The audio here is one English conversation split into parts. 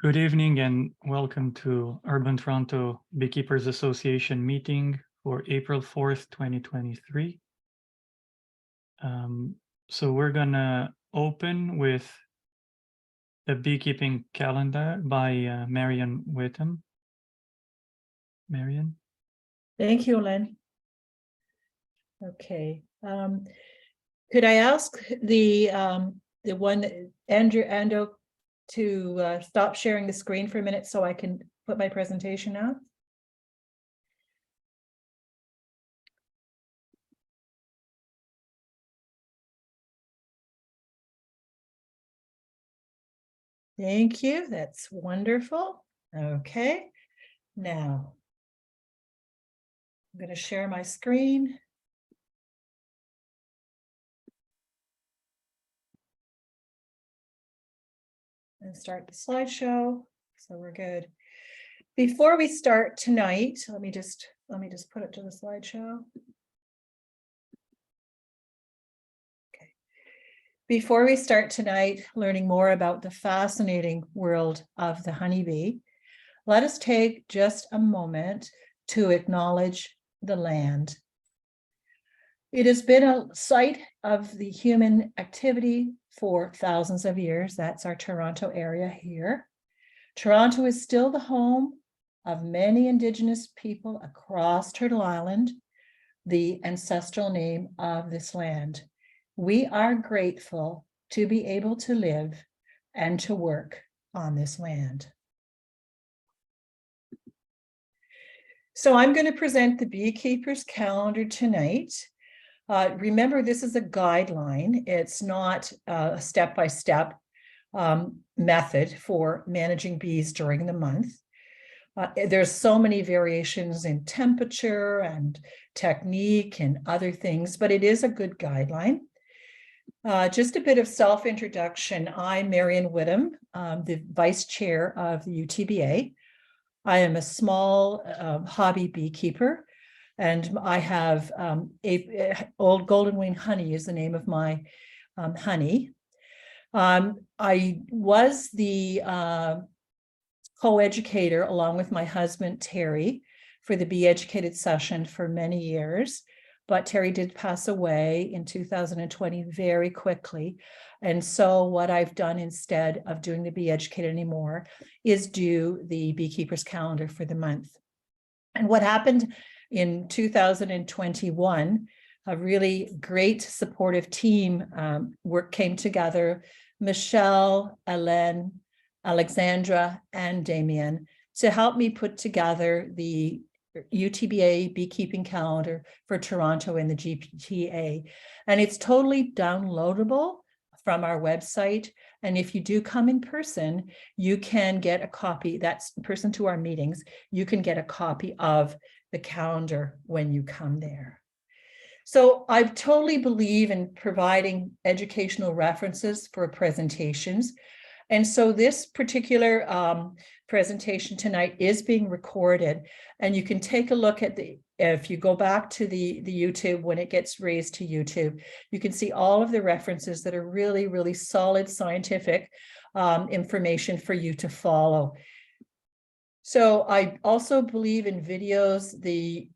Good evening and welcome to Urban Toronto Beekeepers Association meeting for April 4th, 2023. So we're gonna open with the Beekeeping Calendar by Marion Whittam. Marion? Thank you, Alin. Okay. Could I ask the one Ando to stop sharing the screen for a minute so I can put my presentation out? Thank you. That's wonderful. Okay. Now, I'm going to share my screen. And start the slideshow. So we're good. Before we start tonight, let me just put it to the slideshow. Okay. Before we start tonight, learning more about the fascinating world of the honeybee, let us take just a moment to acknowledge the land. It has been a site of the human activity for thousands of years. That's our Toronto area here. Toronto is still the home of many Indigenous people across Turtle Island, the ancestral name of this land. We are grateful to be able to live and to work on this land. So I'm going to present the Beekeepers Calendar tonight. Remember, this is a guideline. It's not a step-by-step method for managing bees during the month. There's so many variations in temperature and technique and other things, but it is a good guideline. Just a bit of self-introduction. I'm Marion Whittam, the vice chair of the UTBA. I am a small hobby beekeeper, and I have old golden wing honey is the name of my honey. I was the co-educator along with my husband, Terry, for the Bee Educated session for many years, but Terry did pass away in 2020 very quickly. And so what I've done instead of doing the Bee Educated anymore is do the Beekeepers Calendar for the month. And what happened in 2021, a really great supportive team came together, Michelle, Alin, Alexandra, and Damien, to help me put together the UTBA Beekeeping Calendar for Toronto and the GTA. And it's totally downloadable from our website. And if you do come in person, you can get a copy. That's in person to our meetings. You can get a copy of the calendar when you come there. So I totally believe in providing educational references for presentations. And so this particular presentation tonight is being recorded, and you can take a look at if you go back to the YouTube, when it gets raised to YouTube, you can see all of the references that are really, really solid scientific information for you to follow. So I also believe in videos. The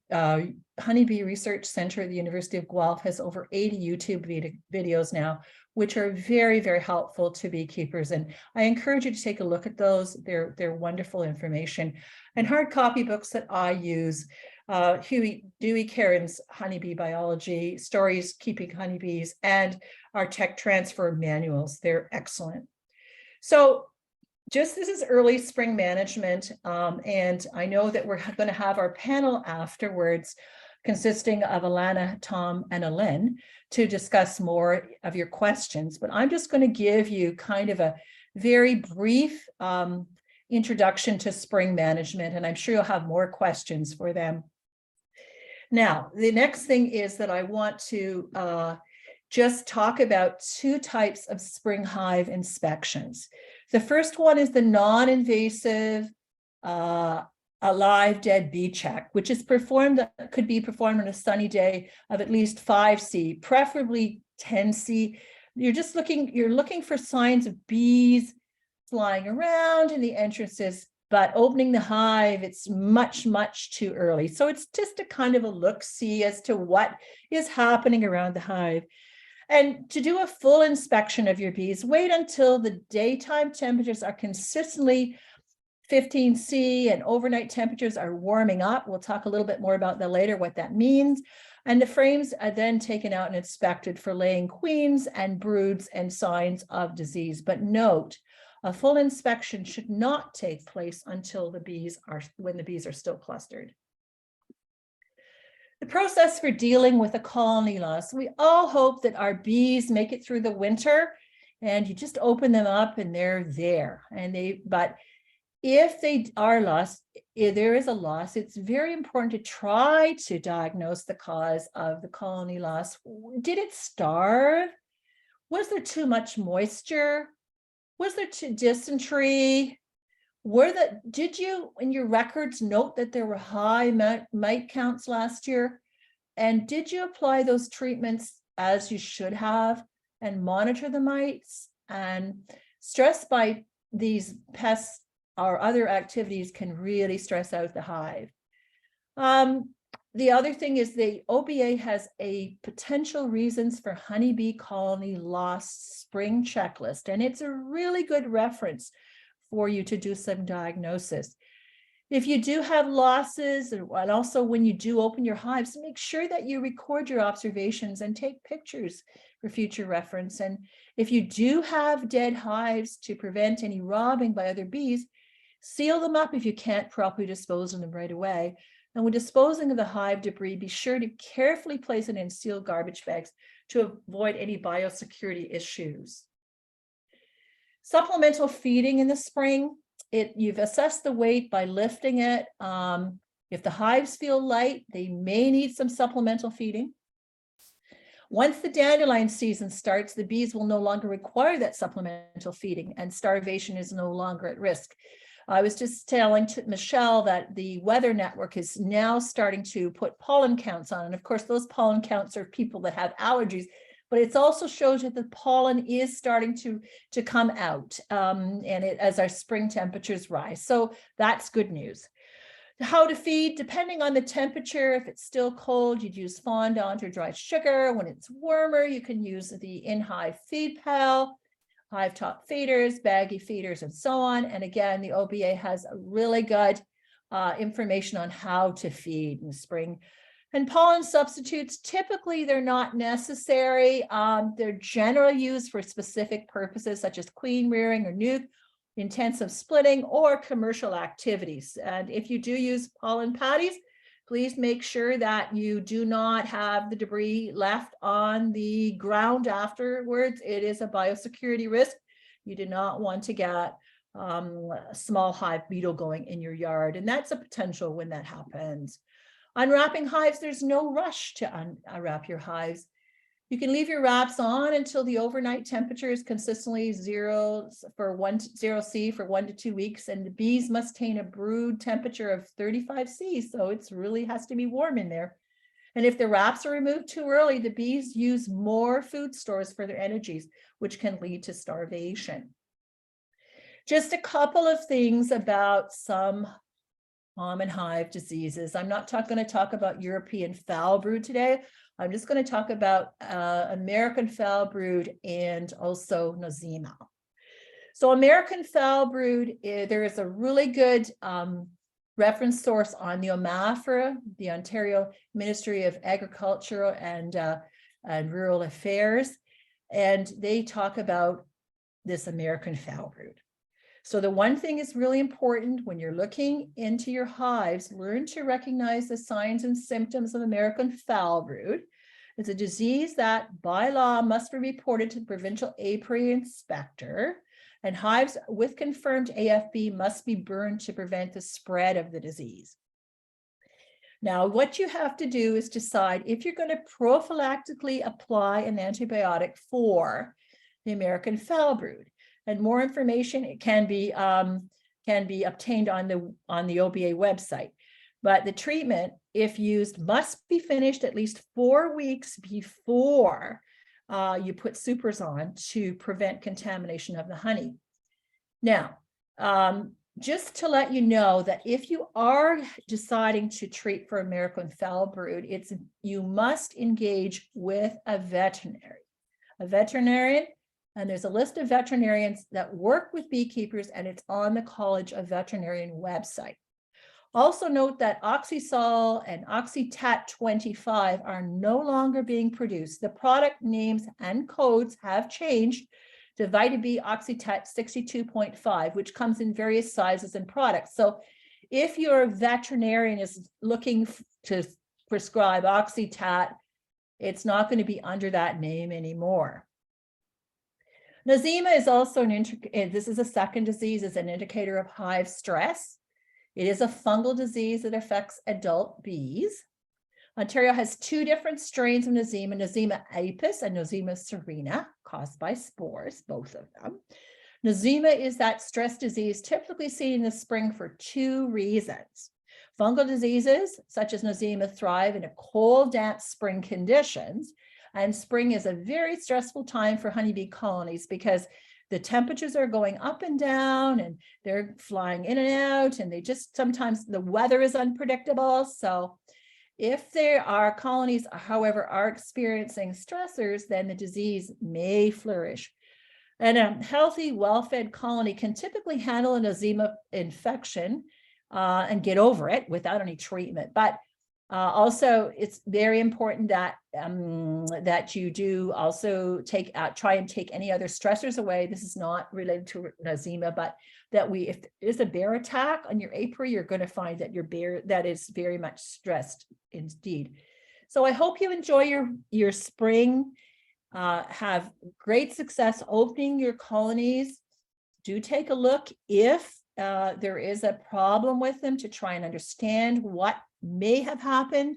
Honeybee Research Center at the University of Guelph has over 80 YouTube videos now, which are very, very helpful to beekeepers. And I encourage you to take a look at those. They're wonderful information. And hard copy books that I use, Dewey Caron's Honeybee Biology, Stories Keeping Honeybees, and our tech transfer manuals. They're excellent. So this is early spring management, and I know that we're going to have our panel afterwards, consisting of Alana, Tom, and Alin, to discuss more of your questions. But I'm just going to give you kind of a very brief introduction to spring management, and I'm sure you'll have more questions for them. Now, the next thing is that I want to just talk about two types of spring hive inspections. The first one is the non-invasive alive dead bee check, which is could be performed on a sunny day of at least 5C, preferably 10C. You're looking for signs of bees flying around in the entrances, but opening the hive, it's much, much too early. So it's just a kind of a look-see as to what is happening around the hive. And to do a full inspection of your bees, wait until the daytime temperatures are consistently 15°C and overnight temperatures are warming up. We'll talk a little bit more about that later, what that means. And the frames are then taken out and inspected for laying queens and broods and signs of disease. But note, a full inspection should not take place until when the bees are still clustered. The process for dealing with a colony loss. We all hope that our bees make it through the winter and you just open them up and they're there. But if they are lost, if there is a loss, it's very important to try to diagnose the cause of the colony loss. Did it starve? Was there too much moisture? Was there dysentery? Did you in your records note that there were high mite counts last year? And did you apply those treatments as you should have and monitor the mites? And stress by these pests or other activities can really stress out the hive. The other thing is the OBA has a potential reasons for honeybee colony loss spring checklist, and it's a really good reference for you to do some diagnosis. If you do have losses, and also when you do open your hives, make sure that you record your observations and take pictures for future reference. And if you do have dead hives, to prevent any robbing by other bees, seal them up if you can't properly dispose of them right away. And when disposing of the hive debris, be sure to carefully place it in sealed garbage bags to avoid any biosecurity issues. Supplemental feeding in the spring, you've assessed the weight by lifting it. If the hives feel light, they may need some supplemental feeding. Once the dandelion season starts, the bees will no longer require that supplemental feeding and starvation is no longer at risk. I was just telling to Michelle that the Weather Network is now starting to put pollen counts on. And of course, those pollen counts are people that have allergies, but it also shows that the pollen is starting to come out as our spring temperatures rise. So that's good news. How to feed, depending on the temperature. If it's still cold, you'd use fondant or dry sugar. When it's warmer, you can use the in-hive feed pal, hive top feeders, baggy feeders, and so on. And again, the OBA has a really good information on how to feed in the spring. And pollen substitutes, typically they're not necessary. They're generally used for specific purposes such as queen rearing or nuke, intensive splitting, or commercial activities. And if you do use pollen patties, please make sure that you do not have the debris left on the ground afterwards. It is a biosecurity risk. You do not want to get a small hive beetle going in your yard, and that's a potential when that happens. Unwrapping hives, there's no rush to unwrap your hives. You can leave your wraps on until the overnight temperature is consistently 0°C for 1 to 2 weeks, and the bees must attain a brood temperature of 35°C, so it really has to be warm in there. And if the wraps are removed too early, the bees use more food stores for their energies, which can lead to starvation. Just a couple of things about some common hive diseases. I'm not going to talk about European foul brood today. I'm just going to talk about American foul brood and also nosema. So American foul brood, there is a really good reference source on the OMAFRA, the Ontario Ministry of Agriculture and Rural Affairs, and they talk about this American foul brood. So the one thing is really important when you're looking into your hives, learn to recognize the signs and symptoms of American foul brood. It's a disease that by law must be reported to the provincial apiary inspector, and hives with confirmed AFB must be burned to prevent the spread of the disease. Now, what you have to do is decide if you're going to prophylactically apply an antibiotic for the American foul brood. And more information, it can be obtained on the OBA website. But the treatment, if used, must be finished at least 4 weeks before you put supers on to prevent contamination of the honey. Now, just to let you know that if you are deciding to treat for American foul brood, you must engage with a veterinarian. And there's a list of veterinarians that work with beekeepers, and it's on the College of Veterinarian website. Also note that Oxysol and Oxytat 25 are no longer being produced. The product names and codes have changed to Vita-B Oxytat 62.5, which comes in various sizes and products. So if your veterinarian is looking to prescribe Oxytat, it's not going to be under that name anymore. Eczema is also this is a second disease, is an indicator of hive stress. It is a fungal disease that affects adult bees. Ontario has two different strains of Eczema, Eczema apis and Eczema serena, caused by spores, both of them. Eczema is that stress disease typically seen in the spring for two reasons. Fungal diseases, such as Eczema, thrive in a cold, damp spring conditions, and spring is a very stressful time for honeybee colonies because the temperatures are going up and down and they're flying in and out, and sometimes the weather is unpredictable. So if there are colonies, however, are experiencing stressors, then the disease may flourish. And a healthy, well-fed colony can typically handle an Eczema infection and get over it without any treatment. But also, it's very important that that you do also try and take any other stressors away. This is not related to Eczema, but that if there's a bear attack on your apiary, you're going to find that your bear that is very much stressed indeed. So I hope you enjoy your spring. Have great success opening your colonies. Do take a look if there is a problem with them to try and understand what may have happened.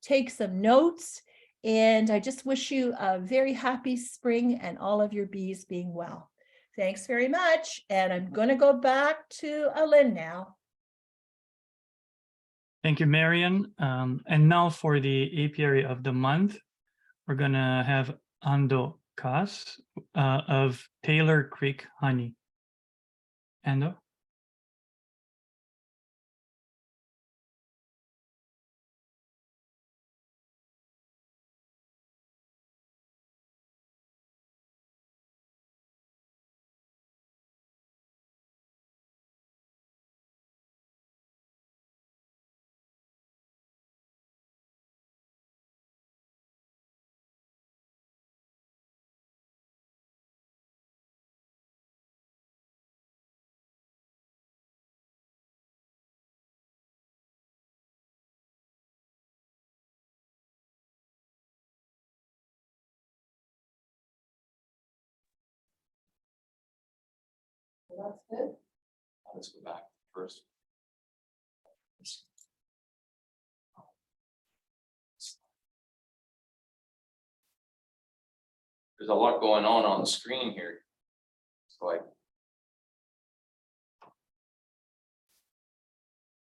Take some notes, and I just wish you a very happy spring and all of your bees being well. Thanks very much. And I'm going to go back to Alin now. Thank you, Marion. And now for the apiary of the month, we're going to have Ando Kass of Taylor Creek Honey. Ando? That's good. Let's go back first. There's a lot going on the screen here. So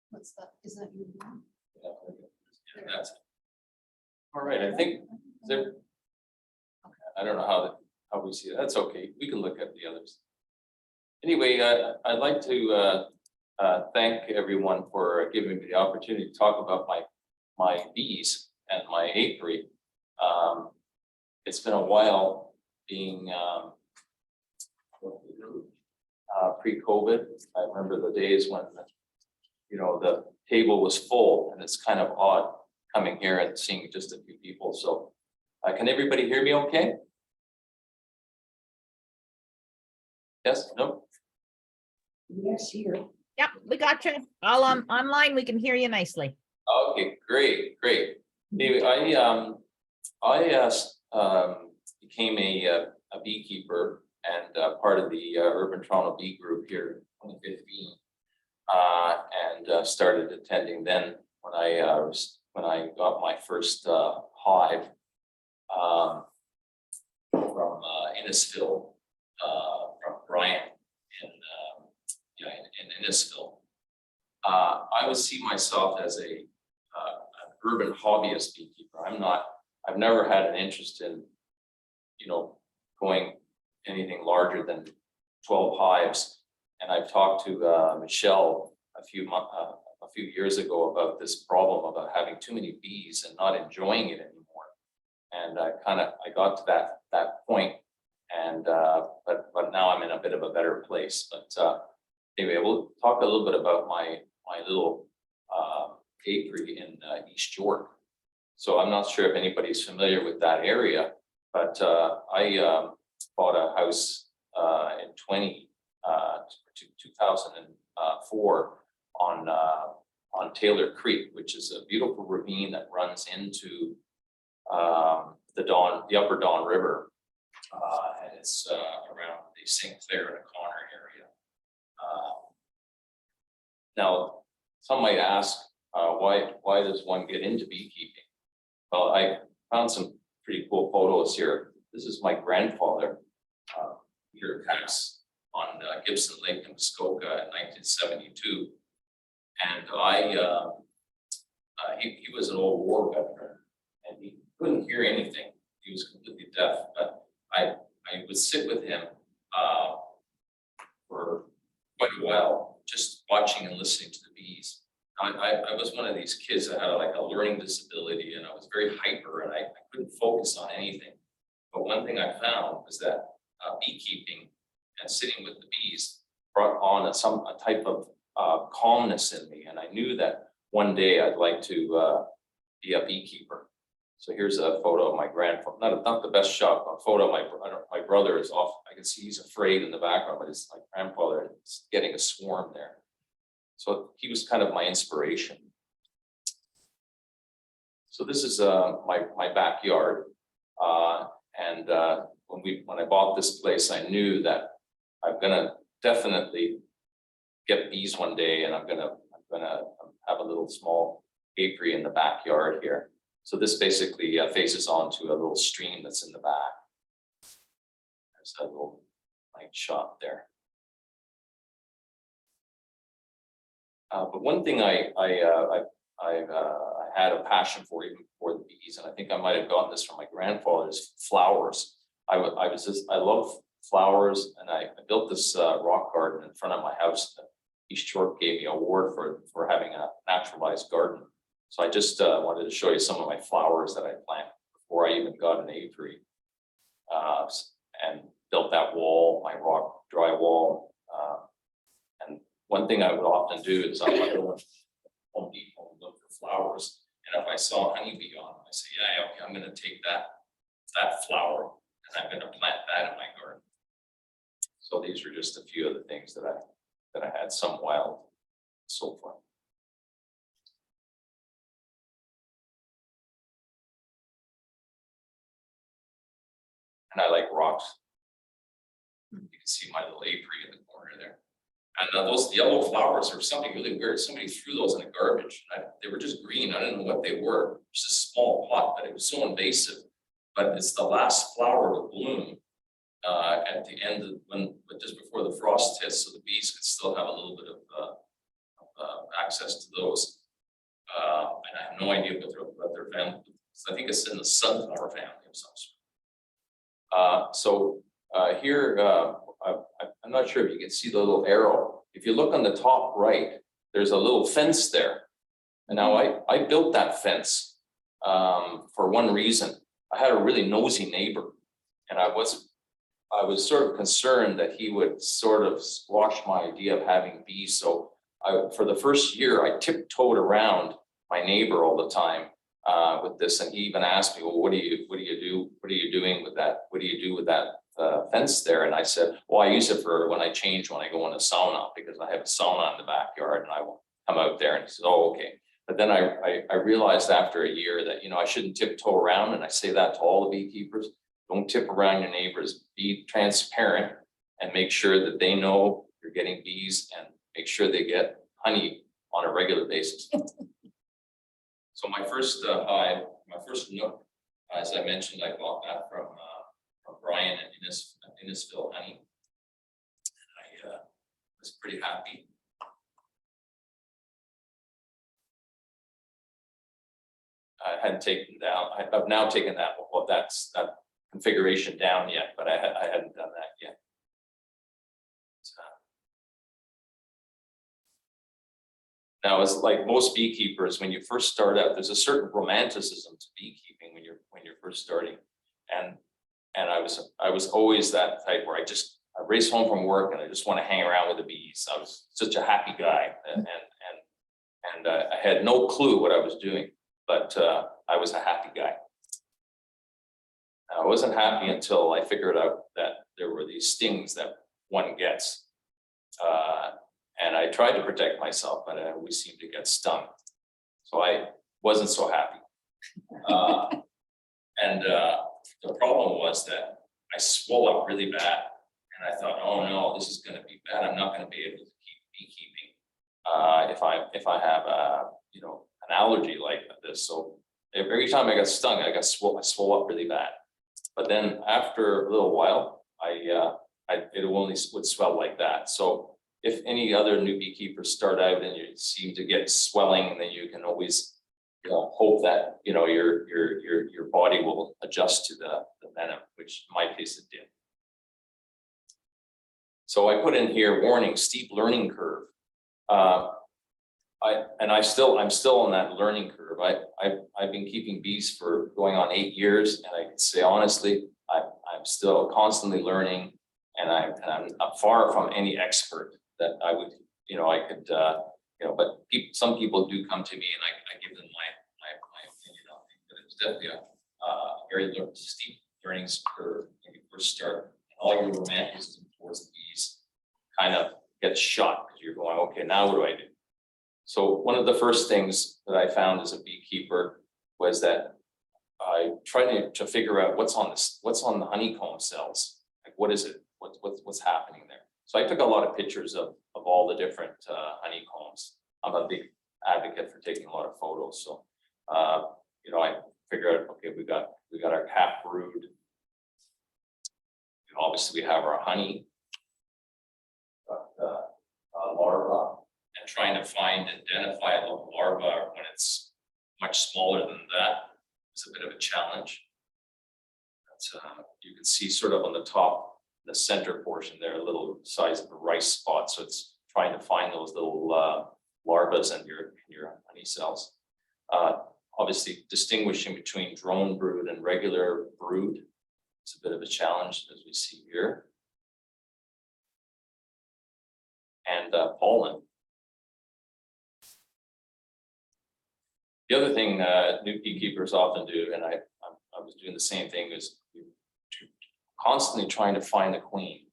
What's that? Is that you? yeah, that's it. All right. I think there. I don't know how we see it. That's okay. We can look at the others. Anyway, I'd like to thank everyone for giving me the opportunity to talk about my bees and my apiary. It's been a while being pre-COVID. I remember the days when the table was full, and it's kind of odd coming here and seeing just a few people. So can everybody hear me okay? Yes? No? Yes, here. Yep, we got you all online. We can hear you nicely. Okay, great. Anyway, I became a beekeeper and part of the Urban Toronto Bee Group here in 2015, and started attending then when I got my first hive from Innisfil, from Brian in Innisfil. I would see myself as an urban hobbyist beekeeper. I've never had an interest in, going anything larger than 12 hives And I've talked to Michelle a few years ago about this problem about having too many bees and not enjoying it anymore. And I got to that point, and but now I'm in a bit of a better place. But anyway, we'll talk a little bit about my little apiary in East York. So I'm not sure if anybody's familiar with that area, but I bought a house in 2004 on Taylor Creek, which is a beautiful ravine that runs into the Upper Don River, and it's around the St. Clair and Connor area. Now, some might ask, why does one get into beekeeping? Well, I found some pretty cool photos here. This is my grandfather, Peter Kass, on Gibson Lake in Muskoka in 1972. And he was an old war veteran, and he couldn't hear anything. He was completely deaf, but I would sit with him for quite a while, just watching and listening to the bees. I was one of these kids that had like a learning disability, and I was very hyper, and I couldn't focus on anything. But one thing I found was that beekeeping and sitting with the bees brought on a type of calmness in me, and I knew that one day I'd like to be a beekeeper. So here's a photo of my grandfather. Not the best shot, but a photo of my brother is off. I can see he's afraid in the background, but it's my grandfather is getting a swarm there. So he was kind of my inspiration. So this is my backyard, and when I bought this place, I knew that I'm gonna definitely get bees one day, and I'm gonna have a little small apiary in the backyard here. So this basically faces onto a little stream that's in the back. There's a little night shot there. But one thing I had a passion for, even before the bees, and I think I might have gotten this from my grandfather, is flowers. I love flowers, and I built this rock garden in front of my house. East York gave me an award for having a naturalized garden. So I just wanted to show you some of my flowers that I planted before I even got an apiary, and built that wall, my rock dry wall. And one thing I would often do is I would go to Home Depot and look for flowers. And if I saw a honeybee on them, I say, yeah, okay, I'm going to take that flower and I'm going to plant that in my garden. So these are just a few of the things that I had, some wild, so far. And I like rocks. You can see my little apiary in the corner there. And those yellow flowers are something really weird. Somebody threw those in the garbage. They were just green. I didn't know what they were. It's a small pot, but it was so invasive. But it's the last flower to bloom at the end of but just before the frost hits, so the bees could still have a little bit of access to those. And I have no idea what their family. I think it's in the sunflower family of some sort. Here, I'm not sure if you can see the little arrow. If you look on the top right, there's a little fence there. And now I built that fence for one reason. I had a really nosy neighbor, and I was sort of concerned that he would sort of squash my idea of having bees. So for the first year, I tiptoed around my neighbor all the time with this, and he even asked me, "Well, what do you do? What are you doing with that? What do you do with that fence there?" And I said, "Well, I use it for when I go in a sauna, because I have a sauna in the backyard, and I will come out there." And he said, "Oh, okay." But then I realized after a year that, I shouldn't tiptoe around, and I say that to all the beekeepers. Don't tip around your neighbors. Be transparent and make sure that they know you're getting bees, and make sure they get honey on a regular basis. So my first hive, my first nook, as I mentioned, I bought that from Brian at Innisfil Honey. I was pretty happy. I hadn't taken down. I've now taken that. Well, that's that configuration down yet, but I hadn't done that yet. Now, as like most beekeepers, when you first start out, there's a certain romanticism to beekeeping when you're first starting, and I was always that type where I race home from work and I just want to hang around with the bees. I was such a happy guy, and I had no clue what I was doing, but I was a happy guy. I wasn't happy until I figured out that there were these stings that one gets. And I tried to protect myself, but I always seemed to get stung. So I wasn't so happy. The problem was that I swelled up really bad. And I thought, oh no, this is going to be bad. I'm not going to be able to keep beekeeping if I have an allergy like this. So every time I got stung, I swelled up really bad. But then after a little while, it only would swell like that. So if any other new beekeepers start out and you seem to get swelling, and then you can always hope that your body will adjust to the venom, which in my case it did. So I put in here, warning, steep learning curve. I'm still on that learning curve. I've been keeping bees for going on 8 years, and I can say honestly, I'm still constantly learning, and I'm far from any expert that I would, but some people do come to me, and I give them my opinion on it. But it was definitely a very steep learning curve when you first start. All your romanticism towards the bees kind of gets shot because you're going, okay, now what do I do? So one of the first things that I found as a beekeeper was that I tried to figure out what's on the honeycomb cells. Like, what is it? What's happening there? So I took a lot of pictures of all the different honeycombs. I'm a big advocate for taking a lot of photos. So I figured out, okay, we got our cap brood. Obviously, we have our honey, larva, and trying to identify a larva when it's much smaller than that is a bit of a challenge. You can see sort of on the top, the center portion there, a little size of a rice spot. So it's trying to find those little larvas in your honey cells. Obviously, distinguishing between drone brood and regular brood. It's a bit of a challenge, as we see here. And pollen. The other thing new beekeepers often do, and I was doing the same thing, is constantly trying to find the queen.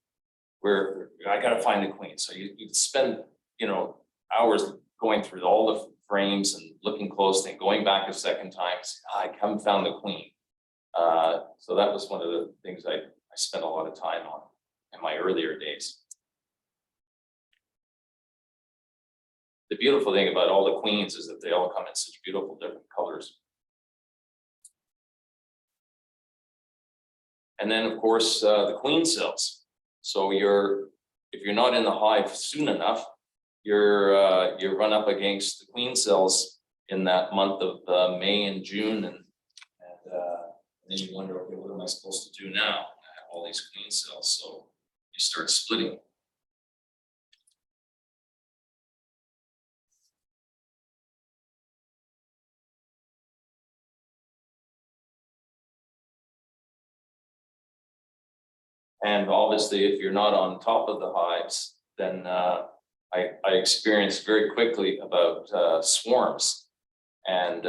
Where I got to find the queen. So you spend hours going through all the frames and looking closely and going back a second time. I haven't found the queen. So that was one of the things I spent a lot of time on in my earlier days. The beautiful thing about all the queens is that they all come in such beautiful different colors. And then of course, the queen cells. So if you're not in the hive soon enough, you run up against the queen cells in that month of May and June, and then you wonder, okay, what am I supposed to do now? I have all these queen cells, so you start splitting. And obviously, if you're not on top of the hives, then I experienced very quickly about swarms. And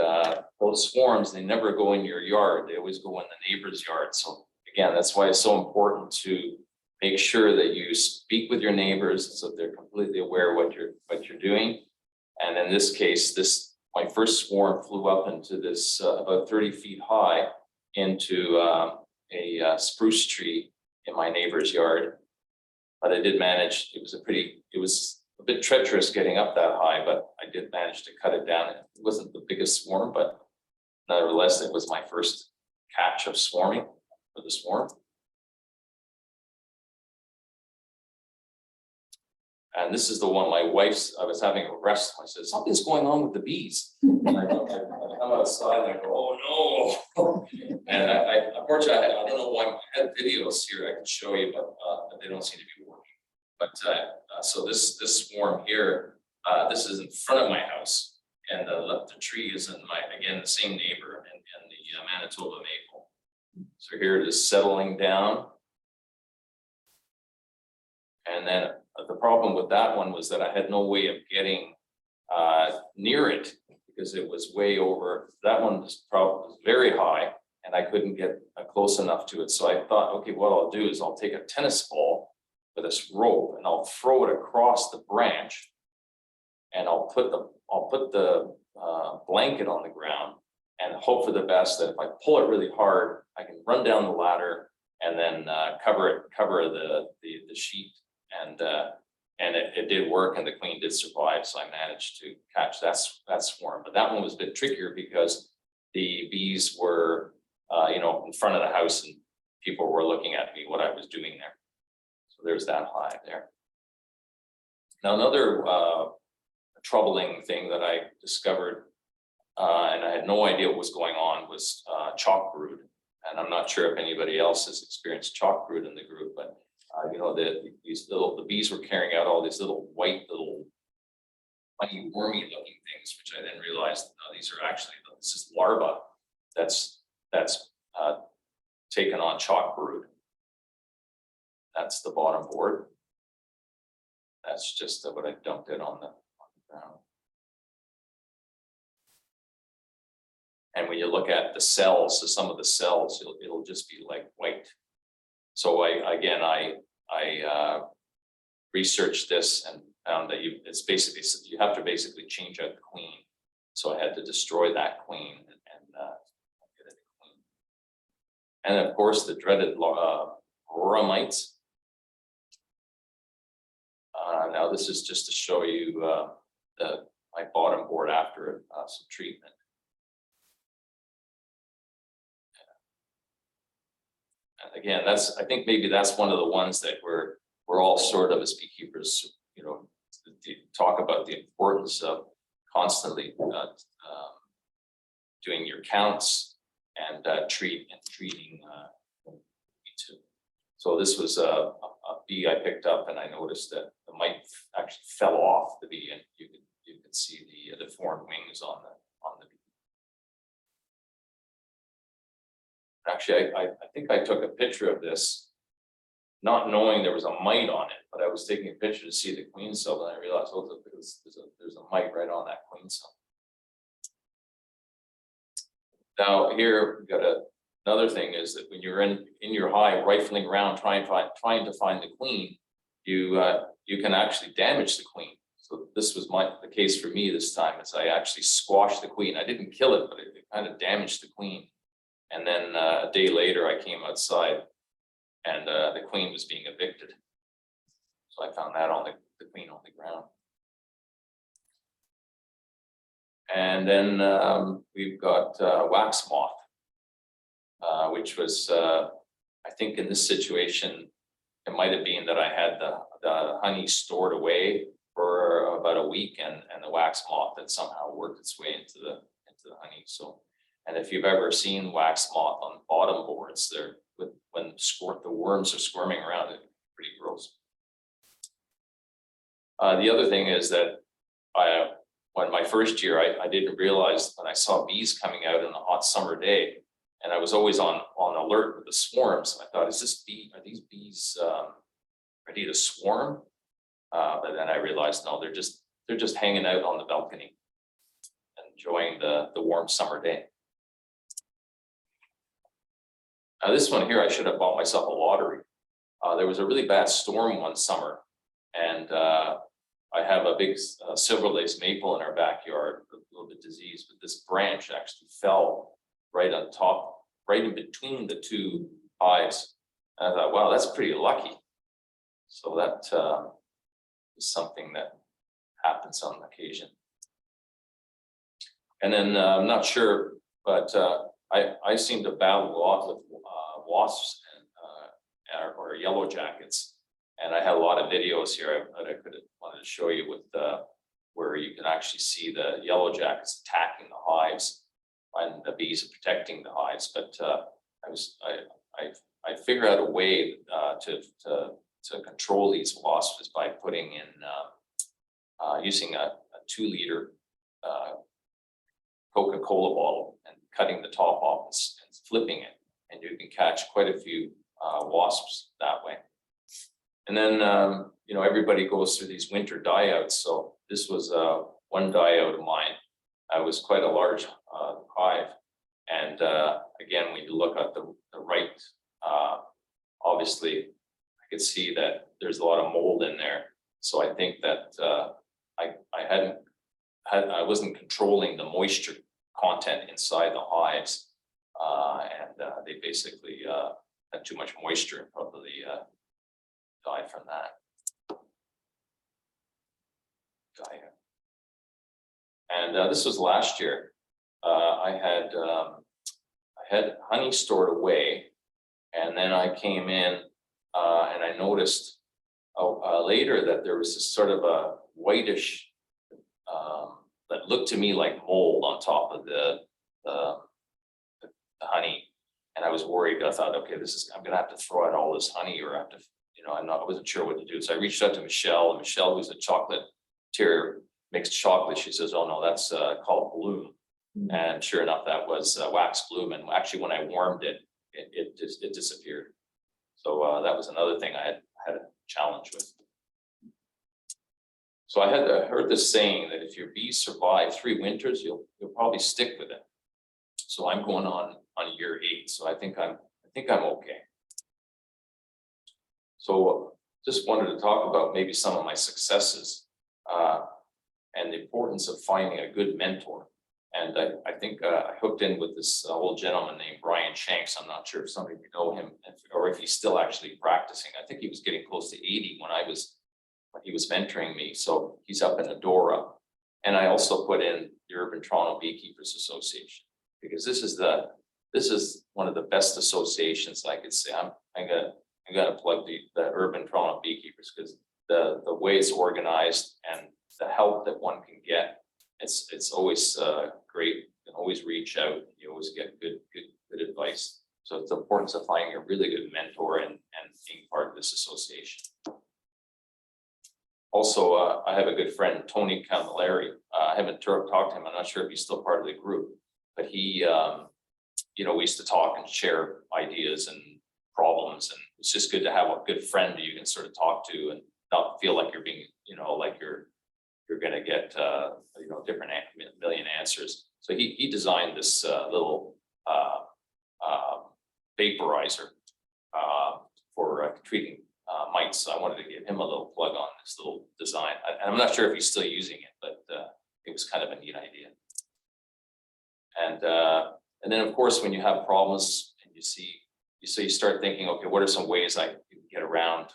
those swarms, they never go in your yard. They always go in the neighbor's yard. So again, that's why it's so important to make sure that you speak with your neighbors so they're completely aware of what you're doing. And in this case, my first swarm flew up into this about 30 feet high into a spruce tree in my neighbor's yard. But I did manage. It was a bit treacherous getting up that high, but I did manage to cut it down. It wasn't the biggest swarm, but nevertheless, it was my first catch of swarming for the swarm. And this is the one I was having a rest. I said, something's going on with the bees. And I come outside and I go, oh no. And unfortunately, I don't know why I had videos here I can show you, but they don't seem to be working. But so this swarm here This is in front of my house, and the tree is in again, the same neighbor in the Manitoba maple. So here it is settling down. And then the problem with that one was that I had no way of getting near it because it was way over. That one was probably very high and I couldn't get close enough to it. So I thought, okay, what I'll do is I'll take a tennis ball with this rope and I'll throw it across the branch, and I'll put the blanket on the ground and hope for the best that if I pull it really hard, I can run down the ladder and then cover the sheet. And it did work, and the queen did survive. So I managed to catch that swarm. But that one was a bit trickier because the bees were, in front of the house, and people were looking at me what I was doing there. So there's that hive there. Now another troubling thing that I discovered, and I had no idea what was going on, was chalk brood. And I'm not sure if anybody else has experienced chalk brood in the group, but the bees were carrying out all these little white, funny wormy looking things, which I then realized these are actually, this is larva that's taken on chalk brood. That's the bottom board. That's just what I dumped it on the ground. And when you look at the cells, so some of the cells, it'll just be like white. So I researched this and found that you have to basically change out the queen. So I had to destroy that queen and get a queen. And of course the dreaded aurora mites. Now this is just to show you my bottom board after some treatment. And again, I think maybe that's one of the ones that we're all sort of, as beekeepers, talk about the importance of constantly doing your counts and treating. Too. So this was a bee I picked up, and I noticed that the mite actually fell off the bee, and you could see the deformed wings on the bee. Actually, I think I took a picture of this, not knowing there was a mite on it, but I was taking a picture to see the queen cell, and I realized, oh, there's a mite right on that queen cell. Now here we've got another thing is that when you're in your hive rifling around trying to find the queen, you can actually damage the queen. So this was the case for me this time, is I actually squashed the queen. I didn't kill it, but it kind of damaged the queen. And then a day later, I came outside, and the queen was being evicted. So I found that on the queen on the ground. And then we've got wax moth, which was, I think in this situation, it might have been that I had the honey stored away for about a week, and the wax moth had somehow worked its way into the honey. So. And if you've ever seen wax moth on bottom boards, when the worms are squirming around, it's pretty gross. The other thing is that when my first year, I didn't realize when I saw bees coming out on a hot summer day, and I was always on alert with the swarms. I thought, are these bees ready to swarm? But then I realized, no, they're just hanging out on the balcony, enjoying the warm summer day. Now this one here, I should have bought myself a lottery. There was a really bad storm one summer, and I have a big silver lace maple in our backyard, a little bit diseased, but this branch actually fell right on top, right in between the two hives. And I thought, wow, that's pretty lucky. So that is something that happens on occasion. And then I'm not sure, but I seem to battle a lot with wasps or yellow jackets, and I had a lot of videos here that I wanted to show you with where you can actually see the yellow jackets attacking the hives, and the bees are protecting the hives. But I figured out a way to control these wasps by putting in using a 2-liter Coca-Cola bottle and cutting the top off and flipping it, and you can catch quite a few wasps that way. And then you know, everybody goes through these winter die-outs. So this was one die-out of mine. It was quite a large hive, and again, when you look at the right, obviously I could see that there's a lot of mold in there. So I think that I wasn't controlling the moisture content inside the hives, and they basically had too much moisture and probably died from that. And this was last year. I had honey stored away, and then I came in and I noticed later that there was this sort of a whitish that looked to me like mold on top of the honey, and I was worried. I thought, okay, I'm gonna have to throw out all this honey, or have to, you know, I wasn't sure what to do. So I reached out to Michelle, and Michelle, who's a chocolate terrier, mixed chocolate. She says, "Oh no, that's called bloom." And sure enough, that was wax bloom. And actually, when I warmed it, it disappeared. So that was another thing I had a challenge with. So I had heard this saying that if your bees survive 3 winters, you'll probably stick with it. So I'm going on year 8. So I think I'm okay. So just wanted to talk about maybe some of my successes and the importance of finding a good mentor. And I think I hooked in with this old gentleman named Brian Shanks. I'm not sure if some of you know him, or if he's still actually practicing. I think he was getting close to 80 when he was mentoring me. So he's up in Adora. And I also put in the Urban Toronto Beekeepers Association, because this is one of the best associations I could say. I gotta plug the Urban Toronto Beekeepers, because the way it's organized and the help that one can get, it's always great. You can always reach out. You always get good advice. So it's the importance of finding a really good mentor and being part of this association. Also, I have a good friend, Tony Camilleri. I haven't talked to him. I'm not sure if he's still part of the group, but he, you know, we used to talk and share ideas and problems, and it's just good to have a good friend who you can sort of talk to and not feel like you're being, you know, like you're going to get, you know, different million answers. So he designed this little vaporizer for treating mites. So I wanted to give him a little plug on this little design. I'm not sure if he's still using it, but it was kind of a neat idea. And then of course, when you have problems and you start thinking, okay, what are some ways I can get around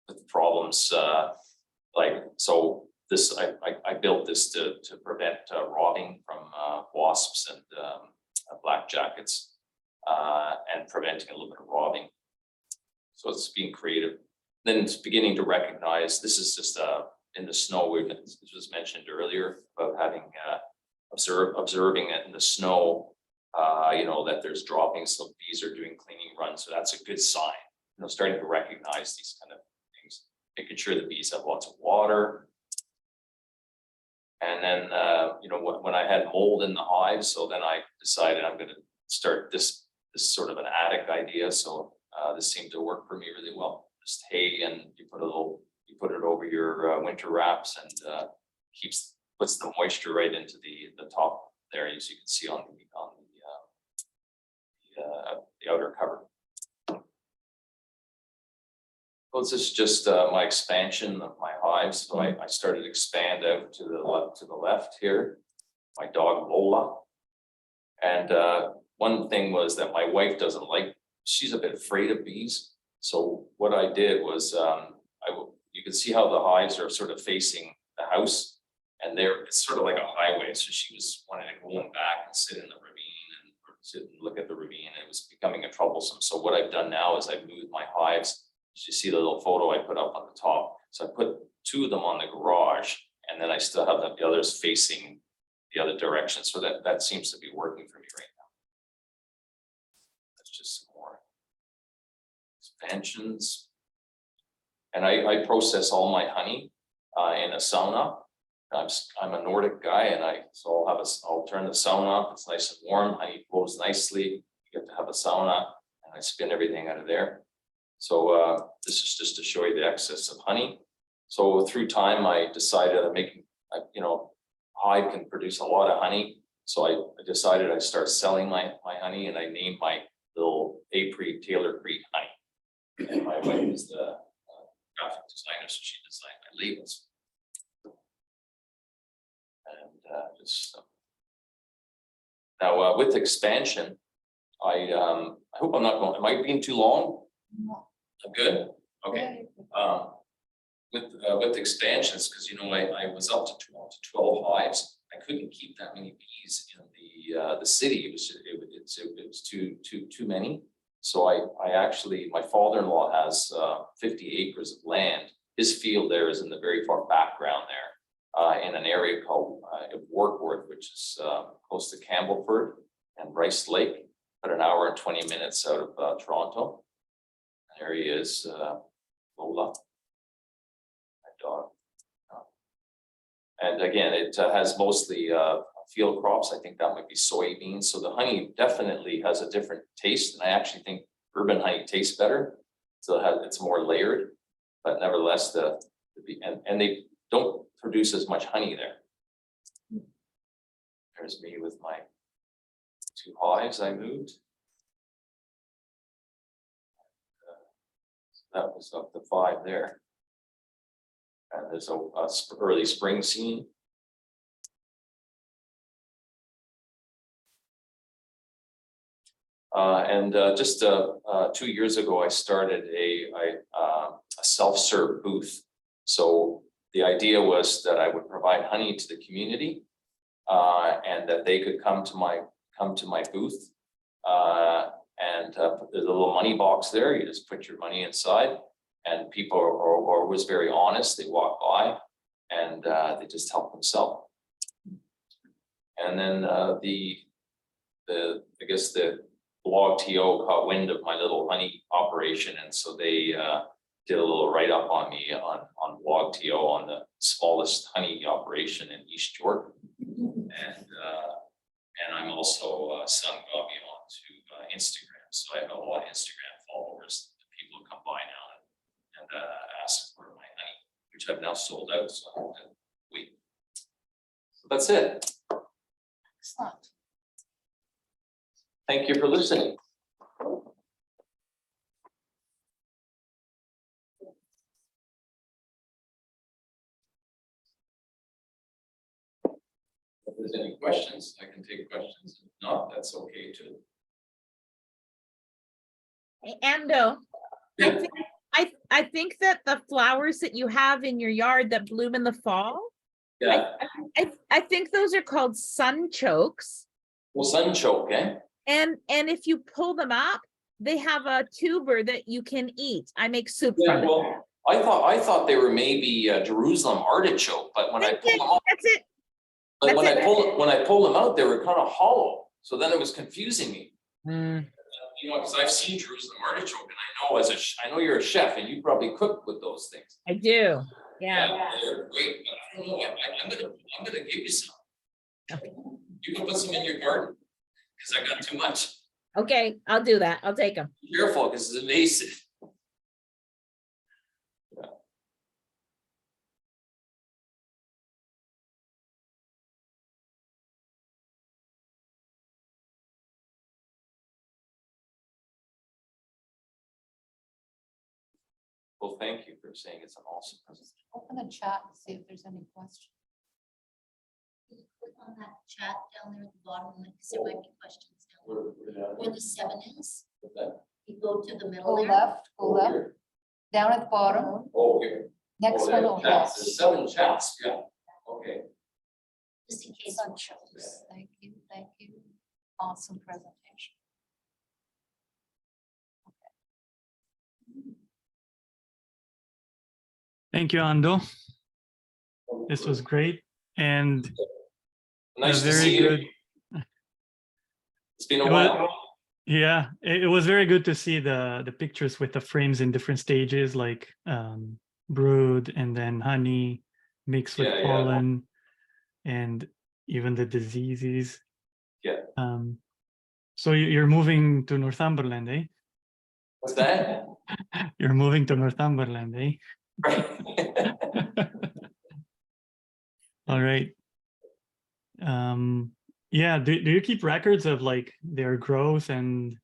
the problems? So this, I built this to prevent robbing from wasps and black jackets, and preventing a little bit of robbing. So it's being creative. Then it's beginning to recognize this is just in the snow. This was mentioned earlier about having observing it in the snow. You know, that there's droppings, so bees are doing cleaning runs. So that's a good sign. You know, starting to recognize these kind of things, making sure the bees have lots of water. And then, you know, when I had mold in the hives, so then I decided I'm going to start this sort of an attic idea. So this seemed to work for me really well. Just hay, and you put it over your winter wraps, and puts the moisture right into the top there, as you can see on the outer cover. Well, this is just my expansion of my hives. So I started to expand out to the left here. My dog Lola, and one thing was that my wife doesn't like. She's a bit afraid of bees. So what I did was, you can see how the hives are sort of facing the house, and it's sort of like a highway. So she was wanting to go back and sit in the ravine and sit and look at the ravine, and it was becoming troublesome. So what I've done now is I've moved my hives. You see the little photo I put up on the top. So I put 2 of them on the garage, and then I still have the others facing the other direction. So that seems to be working for me right now. That's just some more expansions. And I process all my honey in a sauna. I'm a Nordic guy, and I'll turn the sauna off. It's nice and warm. Honey flows nicely. You get to have a sauna, and I spin everything out of there. So this is just to show you the excess of honey. So through time, I decided I'm making, hive can produce a lot of honey. So I decided I'd start selling my honey, and I named my little Apiary Taylor Creek honey. And my wife is the graphic designer, so she designed my labels. And now with expansion, I hope I'm not going. Am I being too long? I'm good. Okay. With expansions, because I was up to 12 hives. I couldn't keep that many bees in the city. It was too many. So I actually, my father-in-law has 50 acres of land. His field there is in the very far background there, in an area called Warkworth, which is close to Campbellford and Rice Lake, about an hour and 20 minutes out of Toronto. And there he is, Lola, my dog. And again, it has mostly field crops. I think that might be soybeans. So the honey definitely has a different taste. And I actually think urban honey tastes better. So it's more layered, but nevertheless, and they don't produce as much honey there. There's me with my 2 hives I moved. That was up to 5 there. And there's a early spring scene. Just 2 years ago, I started a self-serve booth. So the idea was that I would provide honey to the community, and that they could come to my booth. There's a little money box there. You just put your money inside, and people are always very honest. They walk by, and they just help themselves. And then I guess the blog TO caught wind of my little honey operation, and so they did a little write-up on me on blog TO on the smallest honey operation in East York. And I'm also selling Bobby onto Instagram, so I have a lot of Instagram followers. People come by now and ask for my honey, which I've now sold out. So I have to wait. So that's it. Excellent. Thank you for listening. If there's any questions, I can take questions. If not, that's okay too. Hey, Ando, Yeah. I think that the flowers that you have in your yard that bloom in the fall, Yeah. I think those are called sunchokes. Well, sunchoke, eh? And if you pull them up, they have a tuber that you can eat. I make soup Yeah. from it. Well, I thought they were maybe Jerusalem artichoke, but when I pulled them up, That's it. but when That's I pulled them out, they were kind of hollow. So then it was confusing me. Mm. Because I've seen Jerusalem artichoke, and I know you're a chef, and you probably cook with those things. I do. Yeah. They're great, but I don't know. I'm gonna give you some. You can put some in your garden, because I got too much. Okay, I'll do that. I'll take them. Be careful, because it's invasive. Yeah. Well, thank you for saying it's an awesome presentation. Open the chat and see if there's any questions. Click on that chat down there at the bottom, because there might be questions down there. Where the 7 is, you go to the Go middle there. left, go left, down at the bottom, Oh, here. next Oh, one there, over. chats. There's 7 chats, yeah. Okay. Just in case. Sun shows. Thank you, thank you. Awesome presentation. Thank you, Ando. This was great. And Nice to very see good. you. It's been a It was- while. Yeah, it was very good to see the pictures with the frames in different stages, like brood and then honey mixed with Yeah, yeah. pollen. and even the diseases. Yeah. So you're moving to Northumberland, eh? What's that? You're moving to Northumberland, eh? All right. Yeah, do you keep records of like their growth and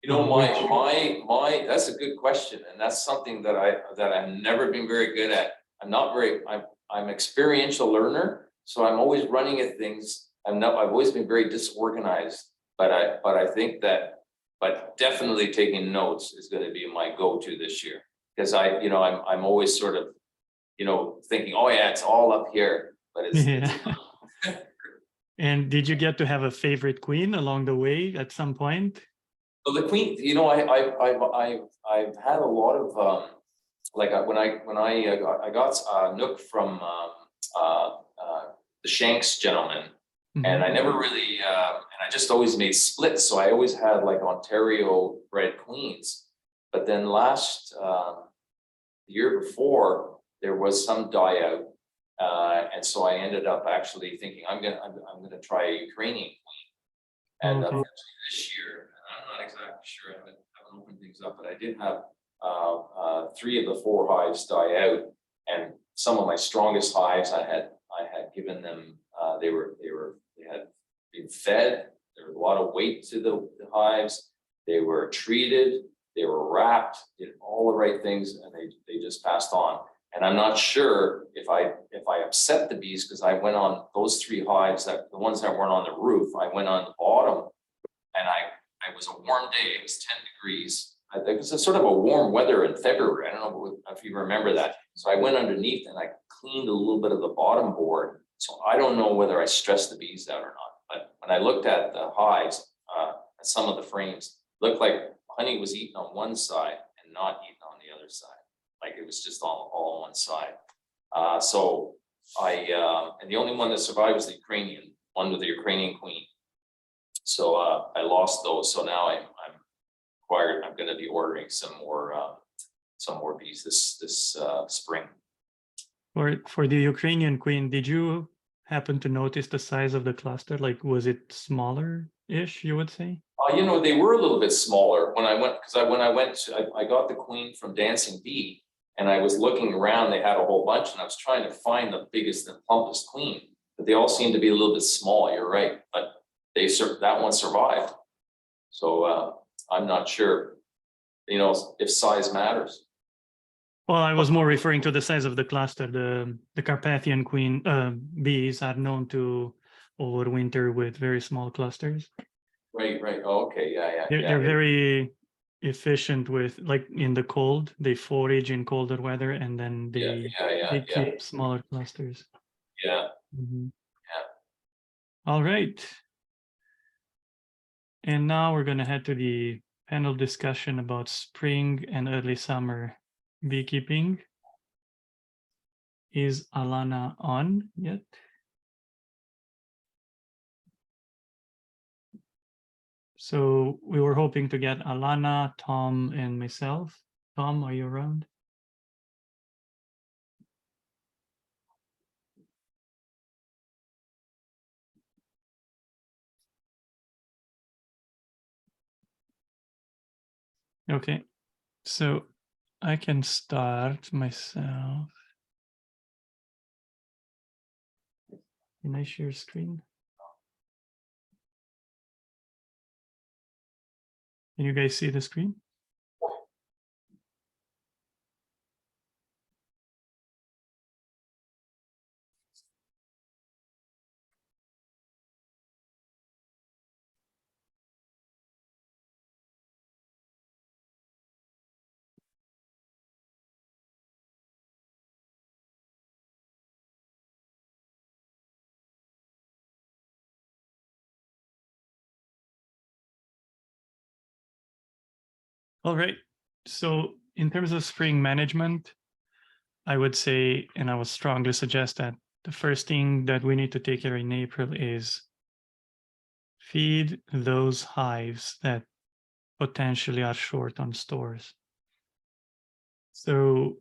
You know, my that's a good question, and that's something that I've never been very good at. I'm experiential learner, so I'm always running at things. I've always been very disorganized, but I think that, but definitely taking notes is going to be my go-to this year, because I'm always sort of, thinking, oh yeah, it's all up here, but it's And did you get to have a favorite queen along the way at some point? Well, the queen, I've had a lot of like when I got Nook from the Shanks gentleman, and I never really and I just always made splits, so I always had like Ontario bred queens. But then last the year before, there was some die out, and so I ended up actually thinking I'm gonna try a Ukrainian queen, and unfortunately this year. I'm not exactly sure. I haven't opened things up, but I did have 3 of the 4 hives die out, and some of my strongest hives I had given them. They had been fed. There was a lot of weight to the hives. They were treated. They were wrapped. Did all the right things, and they just passed on. And I'm not sure if I upset the bees, because I went on those 3 hives, the ones that weren't on the roof. I went on the bottom, and it was a warm day. It was 10 degrees. I think it was a sort of a warm weather in February. I don't know if you remember that. So I went underneath and I cleaned a little bit of the bottom board. So I don't know whether I stressed the bees out or not. But when I looked at the hives, at some of the frames, it looked like honey was eaten on one side and not eaten on the other side. Like it was just all on one side. So and the only one that survived was the Ukrainian, one with the Ukrainian queen. So I lost those. So now I'm going to be ordering some more bees this spring. For the Ukrainian queen, did you happen to notice the size of the cluster? Like, was it smaller-ish, you would say? They were a little bit smaller when I went, because I got the queen from Dancing Bee, and I was looking around. They had a whole bunch, and I was trying to find the biggest and plumpest queen, but they all seemed to be a little bit small. You're right, but that one survived. So I'm not sure, if size matters. Well, I was more referring to the size of the cluster. The Carpathian queen bees are known to overwinter with very small clusters. Right. Oh, okay. Yeah. They're very efficient with, like, in the cold. They forage in colder weather, and then they keep smaller clusters. Yeah. All right. And now we're going to head to the panel discussion about spring and early summer beekeeping. Is Alana on yet? So we were hoping to get Alana, Tom, and myself. Tom, are you around? Okay, so I can start myself. Can I share screen? Can you guys see the screen? All right, so in terms of spring management, I would say, and I would strongly suggest that the first thing that we need to take care in April is feed those hives that potentially are short on stores. So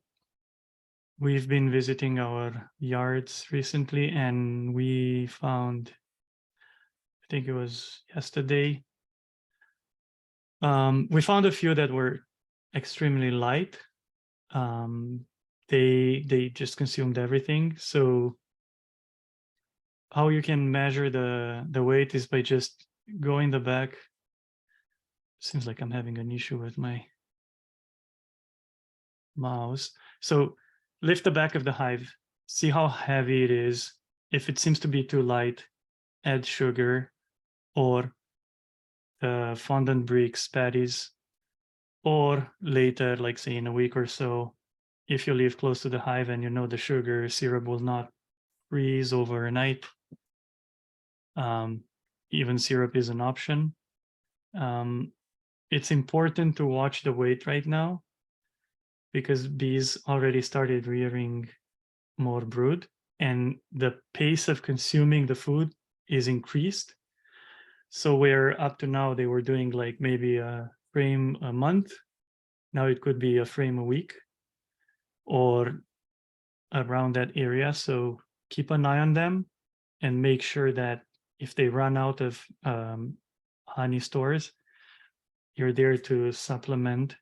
we've been visiting our yards recently, and we found, I think it was yesterday, we found a few that were extremely light. They just consumed everything. So how you can measure the weight is by just going the back. Seems like I'm having an issue with my mouse. So lift the back of the hive, see how heavy it is. If it seems to be too light, add sugar or fondant bricks patties, or later, like say in a week or so, if you live close to the hive and you know the sugar syrup will not freeze overnight, even syrup is an option. It's important to watch the weight right now because bees already started rearing more brood and the pace of consuming the food is increased. So where up to now they were doing like maybe a frame a month, now it could be a frame a week or around that area. So keep an eye on them and make sure that if they run out of honey stores, you're there to supplement.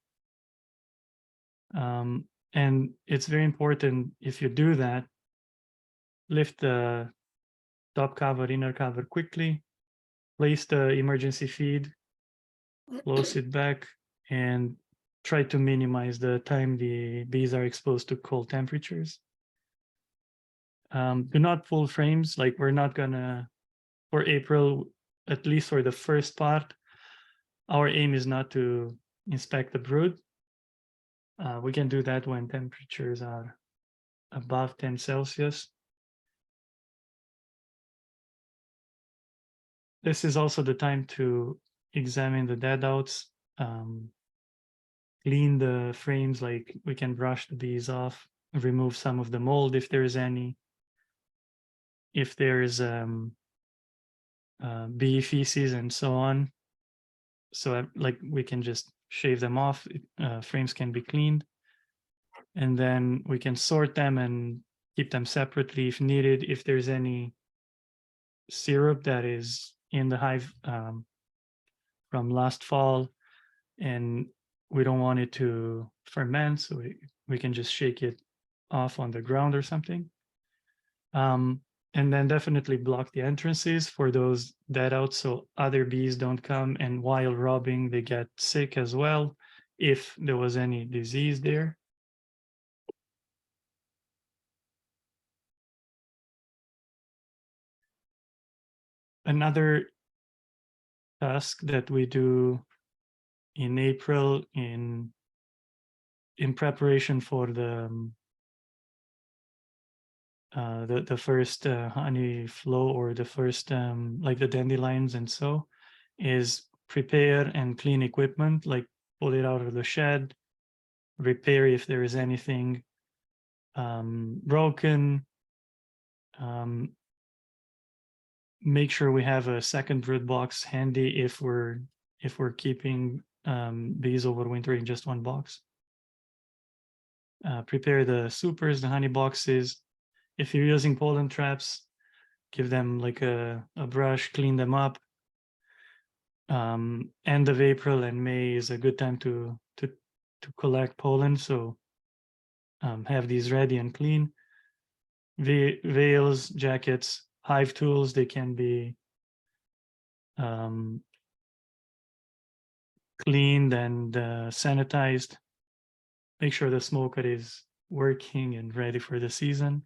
And it's very important if you do that, lift the top cover, inner cover quickly, place the emergency feed, close it back, and try to minimize the time the bees are exposed to cold temperatures. Do not pull frames, like we're not gonna, for April, at least for the first part, our aim is not to inspect the brood. We can do that when temperatures are above 10 Celsius. This is also the time to examine the dead outs, clean the frames, like we can brush the bees off, remove some of the mold if there's any. If there's bee feces and so on. So like we can just shave them off, frames can be cleaned. And then we can sort them and keep them separately if needed. If there's any syrup that is in the hive from last fall and we don't want it to ferment, so we can just shake it off on the ground or something. And then definitely block the entrances for those dead outs so other bees don't come, and while robbing they get sick as well if there was any disease there. Another task that we do in April in preparation for the first honey flow or the first like the dandelions and so is prepare and clean equipment, like pull it out of the shed, repair if there is anything broken, make sure we have a second brood box handy if we're keeping bees overwintering in just one box. Prepare the supers, the honey boxes. If you're using pollen traps, give them like a brush, clean them up. End of April and May is a good time to collect pollen, so have these ready and clean. Veils, jackets, hive tools, they can be cleaned and sanitized. Make sure the smoker is working and ready for the season.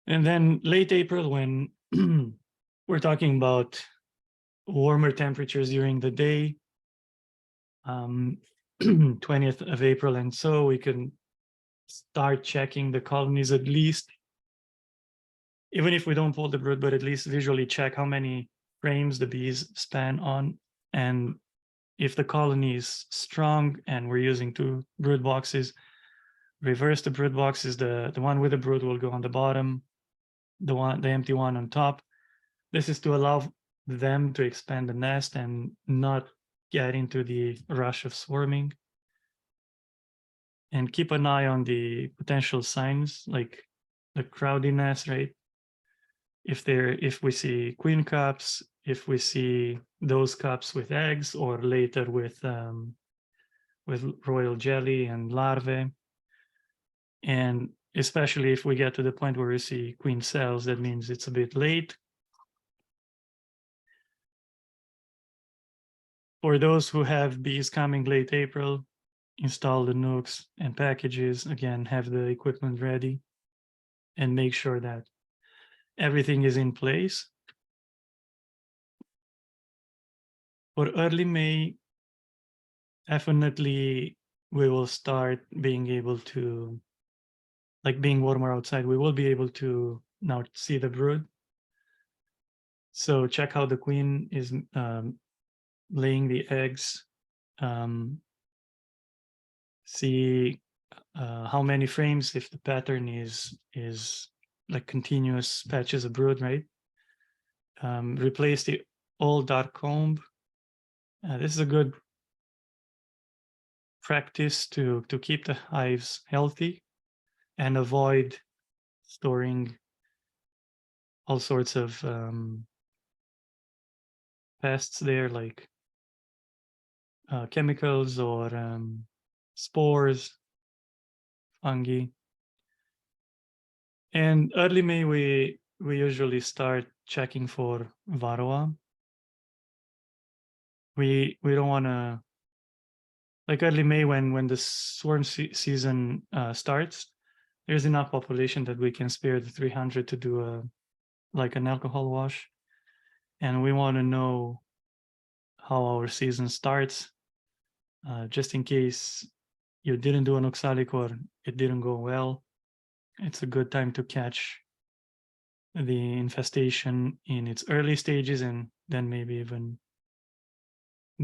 And then late April, when we're talking about warmer temperatures during the day, 20th of April, and so we can start checking the colonies at least, even if we don't pull the brood, but at least visually check how many frames the bees span on. And if the colony is strong and we're using 2 brood boxes, reverse the brood boxes. The one with the brood will go on the bottom, the empty one on top. This is to allow them to expand the nest and not get into the rush of swarming. and keep an eye on the potential signs like the crowdiness, right? If we see queen cups, if we see those cups with eggs, or later with royal jelly and larvae, and especially if we get to the point where we see queen cells, that means it's a bit late. For those who have bees coming late April, install the nooks and packages, again, have the equipment ready, and make sure that everything is in place. For early May, definitely we will start being able to, like being warmer outside, we will be able to now see the brood. So check how the queen is laying the eggs. See how many frames, if the pattern is like continuous patches of brood, right? Replace the old dark comb. This is a good practice to keep the hives healthy and avoid storing all sorts of pests there, like chemicals or spores, fungi. And early May, we usually start checking for varroa. We don't want to, like early May, when the swarm season starts, there's enough population that we can spare the 300 to do like an alcohol wash. And we want to know how our season starts, just in case you didn't do an oxalic or it didn't go well. It's a good time to catch the infestation in its early stages, and then maybe even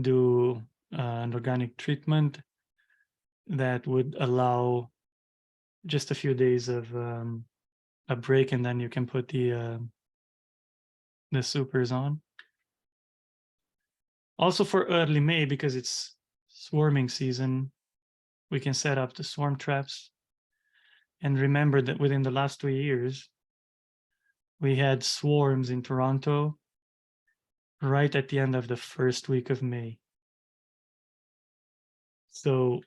do an organic treatment that would allow just a few days of a break, and then you can put the supers on. Also for early May, because it's swarming season, we can set up the swarm traps. And remember that within the last 2 years, we had swarms in Toronto right at the end of the first week of May. So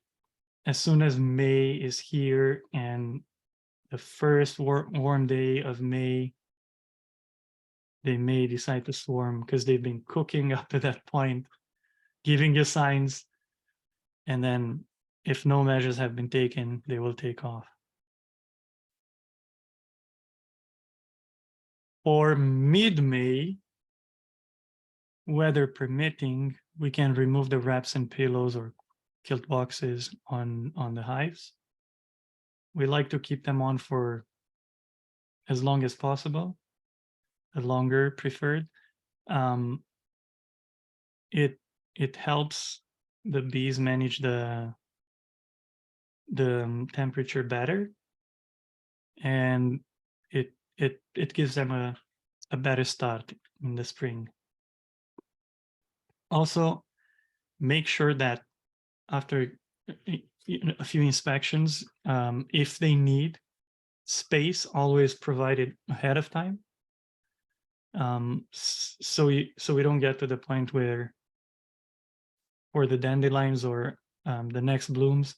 as soon as May is here and the first warm day of May, they may decide to swarm because they've been cooking up to that point, giving you signs. And then if no measures have been taken, they will take off. For mid-May, weather permitting, we can remove the wraps and pillows or kilt boxes on the hives. We like to keep them on for as long as possible, the longer preferred. It helps the bees manage the temperature better, and it gives them a better start in the spring. Also, make sure that after a few inspections, if they need space, always provided ahead of time. So we don't get to the point where for the dandelions or the next blooms,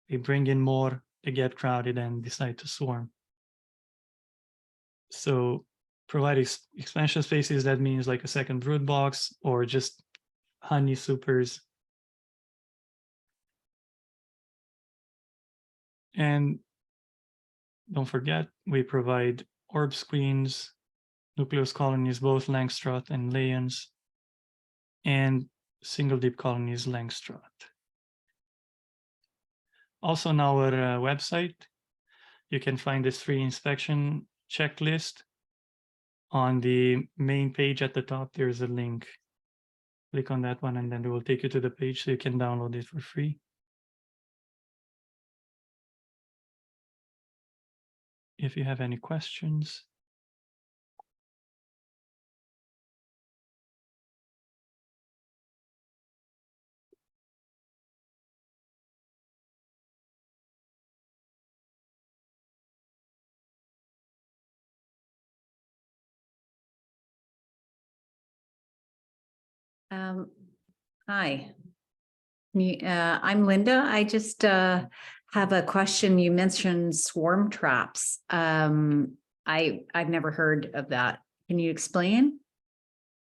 they bring in more, they get crowded and decide to swarm. So provide expansion spaces, that means like a second brood box or just honey supers. And don't forget, we provide orb screens, nucleus colonies, both Langstroth and Layens, and single deep colonies Langstroth. Also on our website, you can find this free inspection checklist. On the main page at the top, there's a link. Click on that one and then it will take you to the page so you can download it for free. If you have any questions. Hi. I'm Linda. I just have a question. You mentioned swarm traps. I've never heard of that. Can you explain?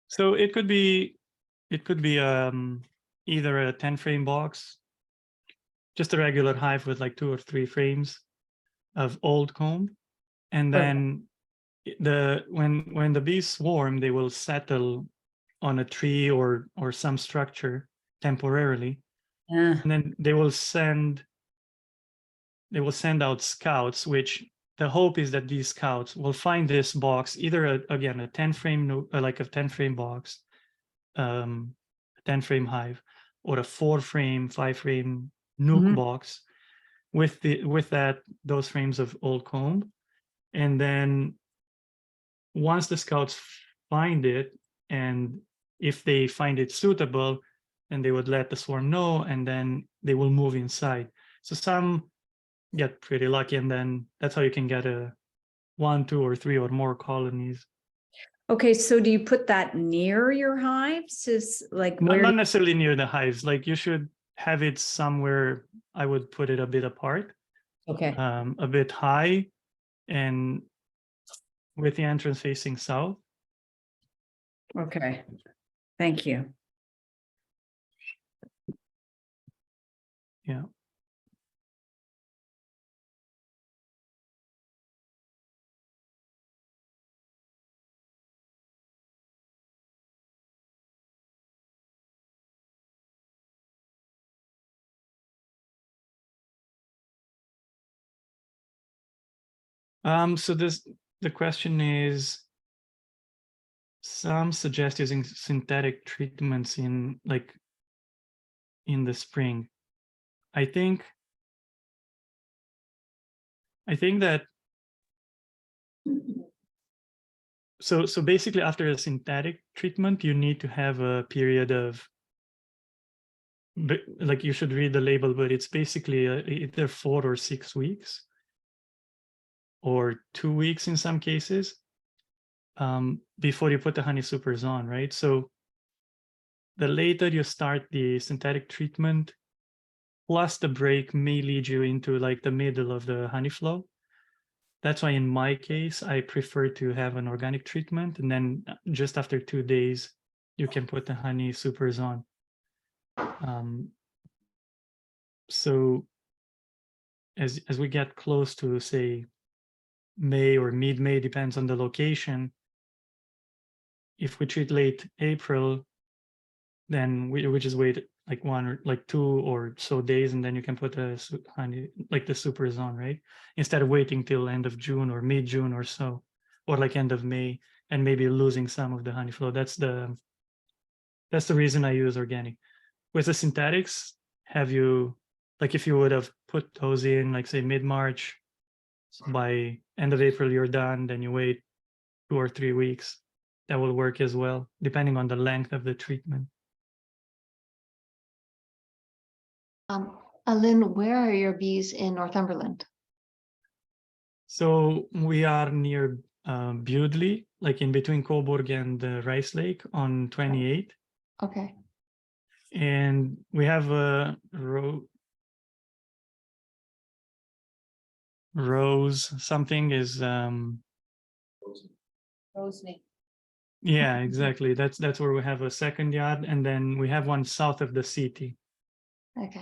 So it could be either a 10-frame box, just a regular hive with like 2 or 3 frames of old comb, and then when the bees swarm, they will settle on a tree or some structure temporarily, and then they will send out scouts, which the hope is that these scouts will find this box, either a 10-frame like a 10-frame box, 10-frame hive, or a 4-frame, 5-frame nuke box with those frames of old comb. And then once the scouts find it, and if they find it suitable, then they would let the swarm know, and then they will move inside. So some get pretty lucky, and then that's how you can get a 1, 2, or 3 or more colonies. Okay, so do you put that near your hives? Is like where? Not necessarily near the hives. Like you should have it somewhere. I would put it a bit apart, Okay. a bit high, and with the entrance facing south. Okay. Thank you. Yeah. So the question is, some suggest using synthetic treatments in the spring. I think that so basically after a synthetic treatment, you need to have a period of, like, you should read the label, but it's basically either 4 or 6 weeks, or 2 weeks in some cases, before you put the honey supers on, right? So the later you start the synthetic treatment, plus the break may lead you into like the middle of the honey flow. That's why in my case, I prefer to have an organic treatment, and then just after 2 days, you can put the honey supers on. So as we get close to, say, May or mid-May, depends on the location, if we treat late April, then we just wait like 1 or like 2 or so days, and then you can put the honey, like the supers on, right? Instead of waiting till end of June or mid-June or so, or like end of May, and maybe losing some of the honey flow. That's the reason I use organic. With the synthetics, have you, like, if you would have put those in, like, say, mid-March, by end of April you're done, then you wait 2 or 3 weeks, that will work as well, depending on the length of the treatment. Alin, where are your bees in Northumberland? So we are near Bewdley, like in between Coburg and Rice Lake on 28. Okay. And we have a Rose something is Rosemary. yeah, exactly. That's where we have a second yard, and then we have one south of the city. Okay.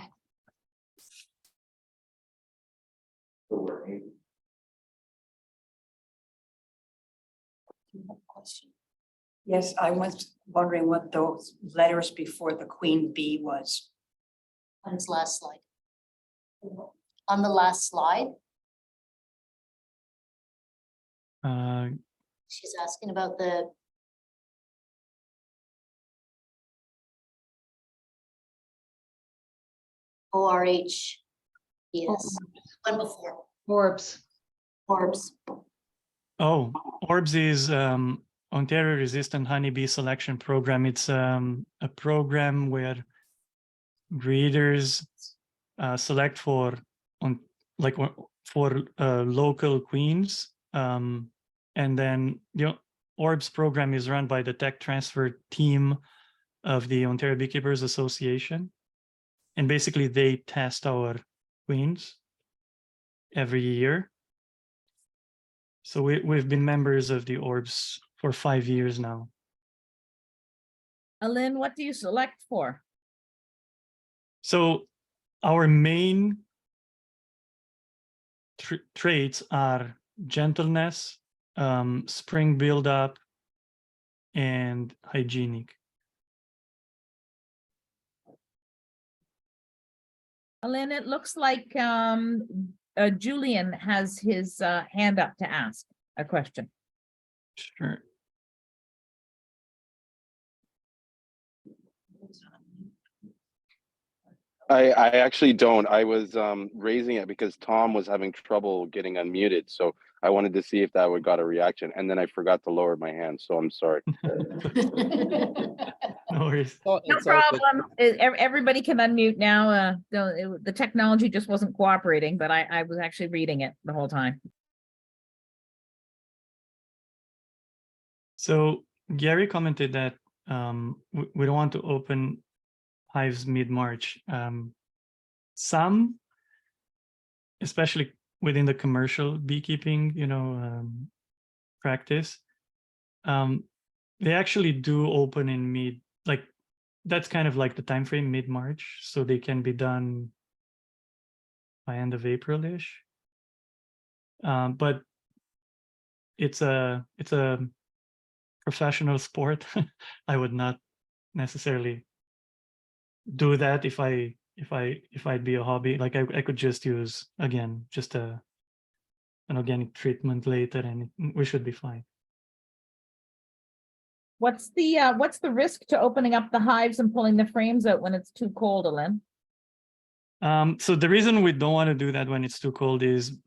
Question. Yes, I was wondering what those letters before the queen bee was. On his last slide. On the last slide, she's asking about the ORH. Yes, one before, Orbs. orbs. Oh, ORBS is Ontario Resistant Honeybee Selection Program. It's a program where breeders select for local queens, and then the ORBS program is run by the tech transfer team of the Ontario Beekeepers Association. And basically they test our queens every year. So we've been members of the orbs for 5 years now. Alin, what do you select for? So our main traits are gentleness, spring buildup, and hygienic. Alin, it looks like Julian has his hand up to ask a question. Sure. I actually don't. I was raising it because Tom was having trouble getting unmuted. So I wanted to see if that would got a reaction. And then I forgot to lower my hand. So I'm sorry. No worries. No problem. Everybody can unmute now. The technology just wasn't cooperating, but I was actually reading it the whole time. So Gary commented that we don't want to open hives mid-March. Some, especially within the commercial beekeeping, practice, they actually do open in that's kind of like the time frame, mid-March, so they can be done by end of April-ish. But it's a professional sport. I would not necessarily do that if I'd be a hobby. Like I could just use, again, just an organic treatment later, and we should be fine. What's the risk to opening up the hives and pulling the frames out when it's too cold, Alin? So the reason we don't want to do that when it's too cold is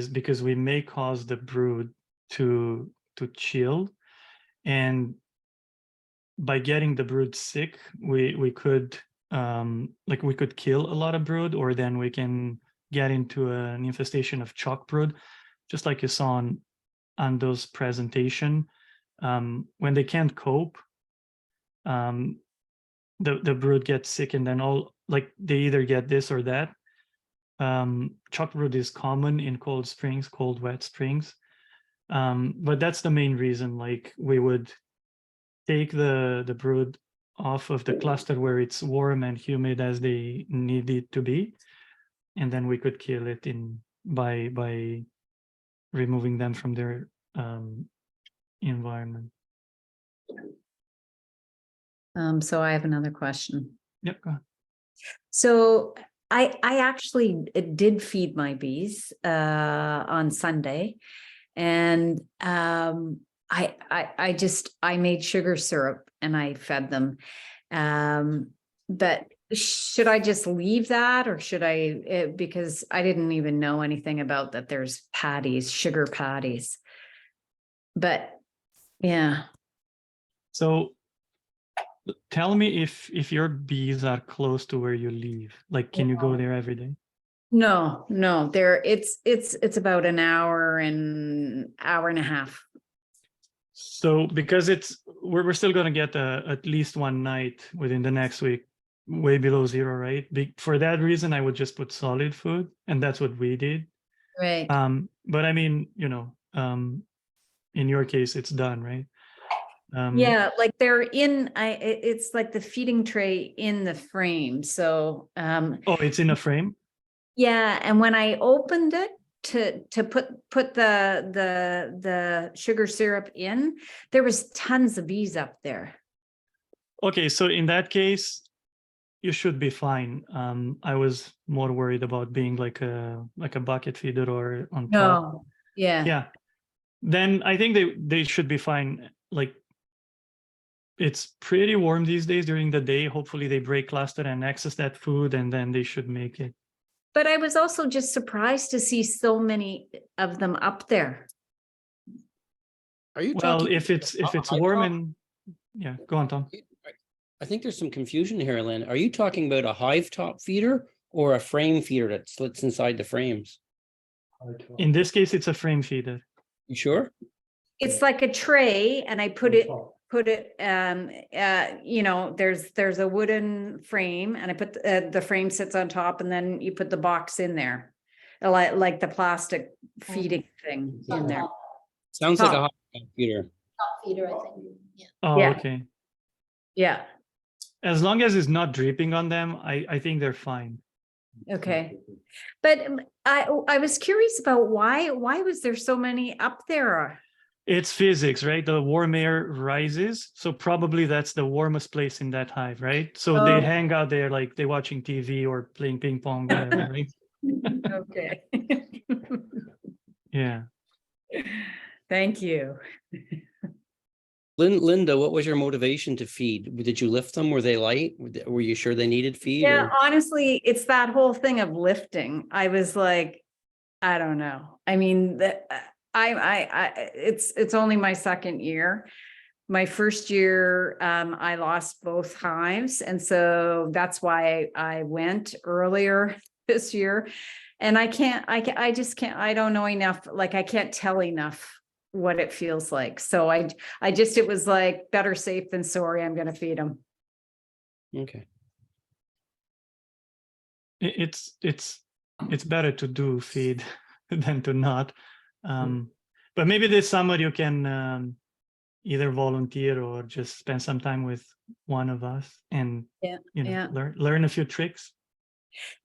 because we may cause the brood to chill, and by getting the brood sick, we could we could kill a lot of brood, or then we can get into an infestation of chalk brood, just like you saw on Ando's presentation. When they can't cope, the brood gets sick, and then they either get this or that. Chalk brood is common in cold springs, cold, wet springs. But that's the main reason. Like, we would take the brood off of the cluster where it's warm and humid as they need it to be, and then we could kill it by removing them from their environment. So I have another question. Yep, go ahead. So I actually did feed my bees on Sunday, and I made sugar syrup and I fed them. But should I just leave that, or should I, because I didn't even know anything about that there's patties, sugar patties. But yeah. So tell me if your bees are close to where you live. Like, can you go there every day? No, it's about an hour and a half. So because we're still going to get at least one night within the next week, way below zero, right? For that reason, I would just put solid food, and that's what we did. Right. But I mean, in your case, it's done, right? Yeah, like they're in. It's like the feeding tray in the frame. So. Oh, it's in a frame. Yeah, and when I opened it to put the sugar syrup in, there was tons of bees up there. Okay, so in that case, you should be fine. I was more worried about being like a bucket feeder or on top. No, yeah. Yeah. Then I think they should be fine. Like, it's pretty warm these days during the day. Hopefully they break cluster and access that food, and then they should make it. But I was also just surprised to see so many of them up there. Are you Well, talking? if it's warm and yeah, go on, Tom. I think there's some confusion here, Lynn. Are you talking about a hive top feeder or a frame feeder that slits inside the frames? In this case, it's a frame feeder. You sure? It's like a tray, and I put put it, there's a wooden frame, and I put the frame sits on top, and then you put the box in there, like the plastic feeding thing in there. Sounds like a Top. hot top feeder. Top feeder, I think. Yeah. Oh, Yeah. okay. Yeah. As long as it's not dripping on them, I think they're fine. Okay. But I was curious about why was there so many up there? It's physics, right? The warm air rises, so probably that's the warmest place in that hive, right? So they Oh. hang out there like they're watching TV or playing ping pong, whatever, right? Okay. Yeah. Thank you. Linda, what was your motivation to feed? Did you lift them? Were they light? Were you sure they needed feed? Yeah, or- honestly, it's that whole thing of lifting. I was like, I don't know. I mean, it's only my second year. My first year, I lost both hives, and so that's why I went earlier this year. And I just can't. I don't know enough. Like, I can't tell enough what it feels like. So it was like, better safe than sorry. I'm going to feed them. Okay. It's better to do feed than to not. But maybe there's somebody who can either volunteer or just spend some time with one of us and learn a few tricks.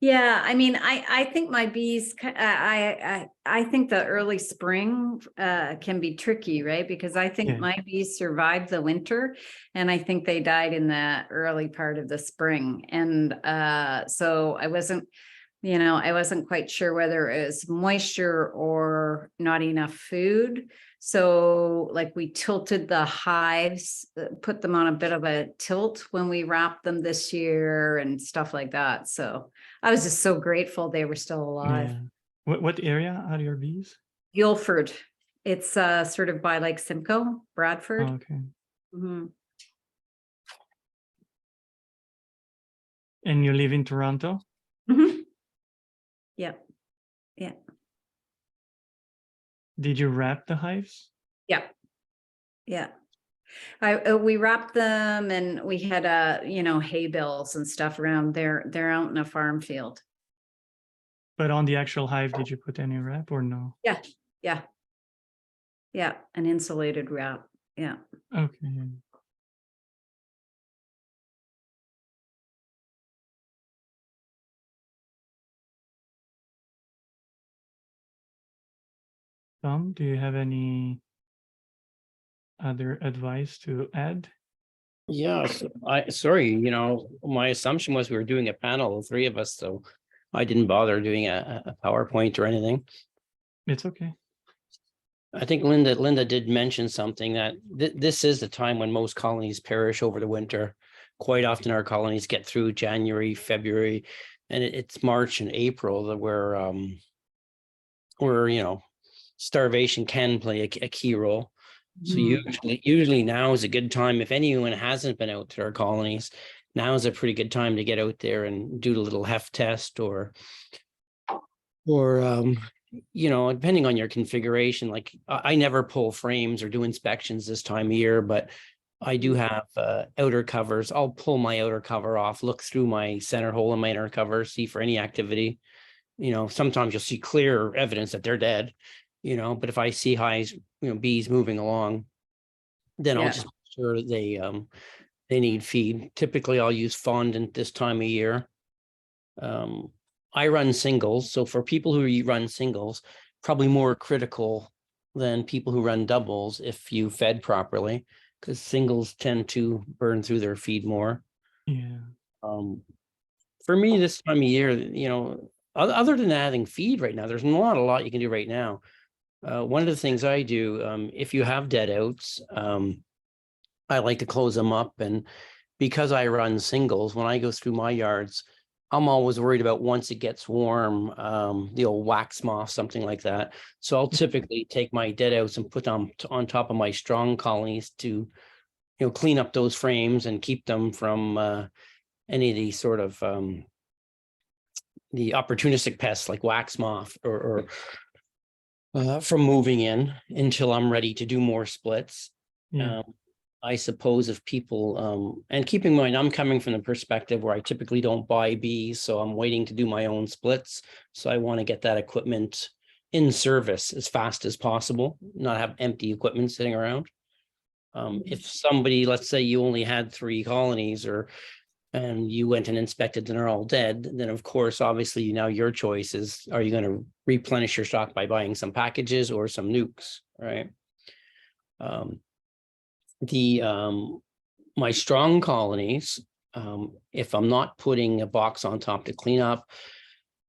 Yeah, I mean, I think my bees, I think the early spring can be tricky, right? Because I think my bees survived the winter, and I think they died in the early part of the spring. And so I wasn't quite sure whether it was moisture or not enough food. So like, we tilted the hives, put them on a bit of a tilt when we wrapped them this year and stuff like that. So I was just so grateful they were still alive. Yeah. What area are your bees? Guilford. It's sort of by like Simcoe, Bradford. Oh, okay. Mm-hmm. And you live in Toronto? Mm-hmm. Yeah. Yeah. Did you wrap the hives? Yeah. Yeah. We wrapped them, and we had hay bales and stuff around there. They're out in a farm field. But on the actual hive, did you put any wrap or no? Yeah. Yeah. Yeah. An insulated wrap. Yeah. Okay. Tom, do you have any other advice to add? Yeah, sorry, my assumption was we were doing a panel, the three of us, so I didn't bother doing a PowerPoint or anything. It's okay. I think Linda did mention something that this is the time when most colonies perish over the winter. Quite often our colonies get through January, February, and it's March and April that where starvation can play a key role. So usually now is a good time. If anyone hasn't been out to our colonies, now is a pretty good time to get out there and do a little heft test or depending on your configuration. Like, I never pull frames or do inspections this time of year, but I do have outer covers. I'll pull my outer cover off, look through my center hole in my inner cover, see for any activity. Sometimes you'll see clear evidence that they're dead, but if I see hives, bees moving along, then I'll just make sure that they need feed. Typically I'll use fondant this time of year. I run singles. So for people who run singles, probably more critical than people who run doubles if you fed properly, because singles tend to burn through their feed more. Yeah. For me, this time of year, other than adding feed right now, there's not a lot you can do right now. One of the things I do, if you have dead outs, I like to close them up. And because I run singles, when I go through my yards, I'm always worried about once it gets warm, the old wax moth, something like that. So I'll typically take my dead outs and put them on top of my strong colonies to, clean up those frames and keep them from any of these sort of the opportunistic pests like wax moth or from moving in until I'm ready to do more splits. Yeah. I suppose if people, and keep in mind, I'm coming from the perspective where I typically don't buy bees, so I'm waiting to do my own splits. So I want to get that equipment in service as fast as possible, not have empty equipment sitting around. If somebody, let's say you only had 3 colonies and you went and inspected and they're all dead, then of course, obviously now your choice is, are you going to replenish your stock by buying some packages or some nukes, right? My strong colonies, if I'm not putting a box on top to clean up,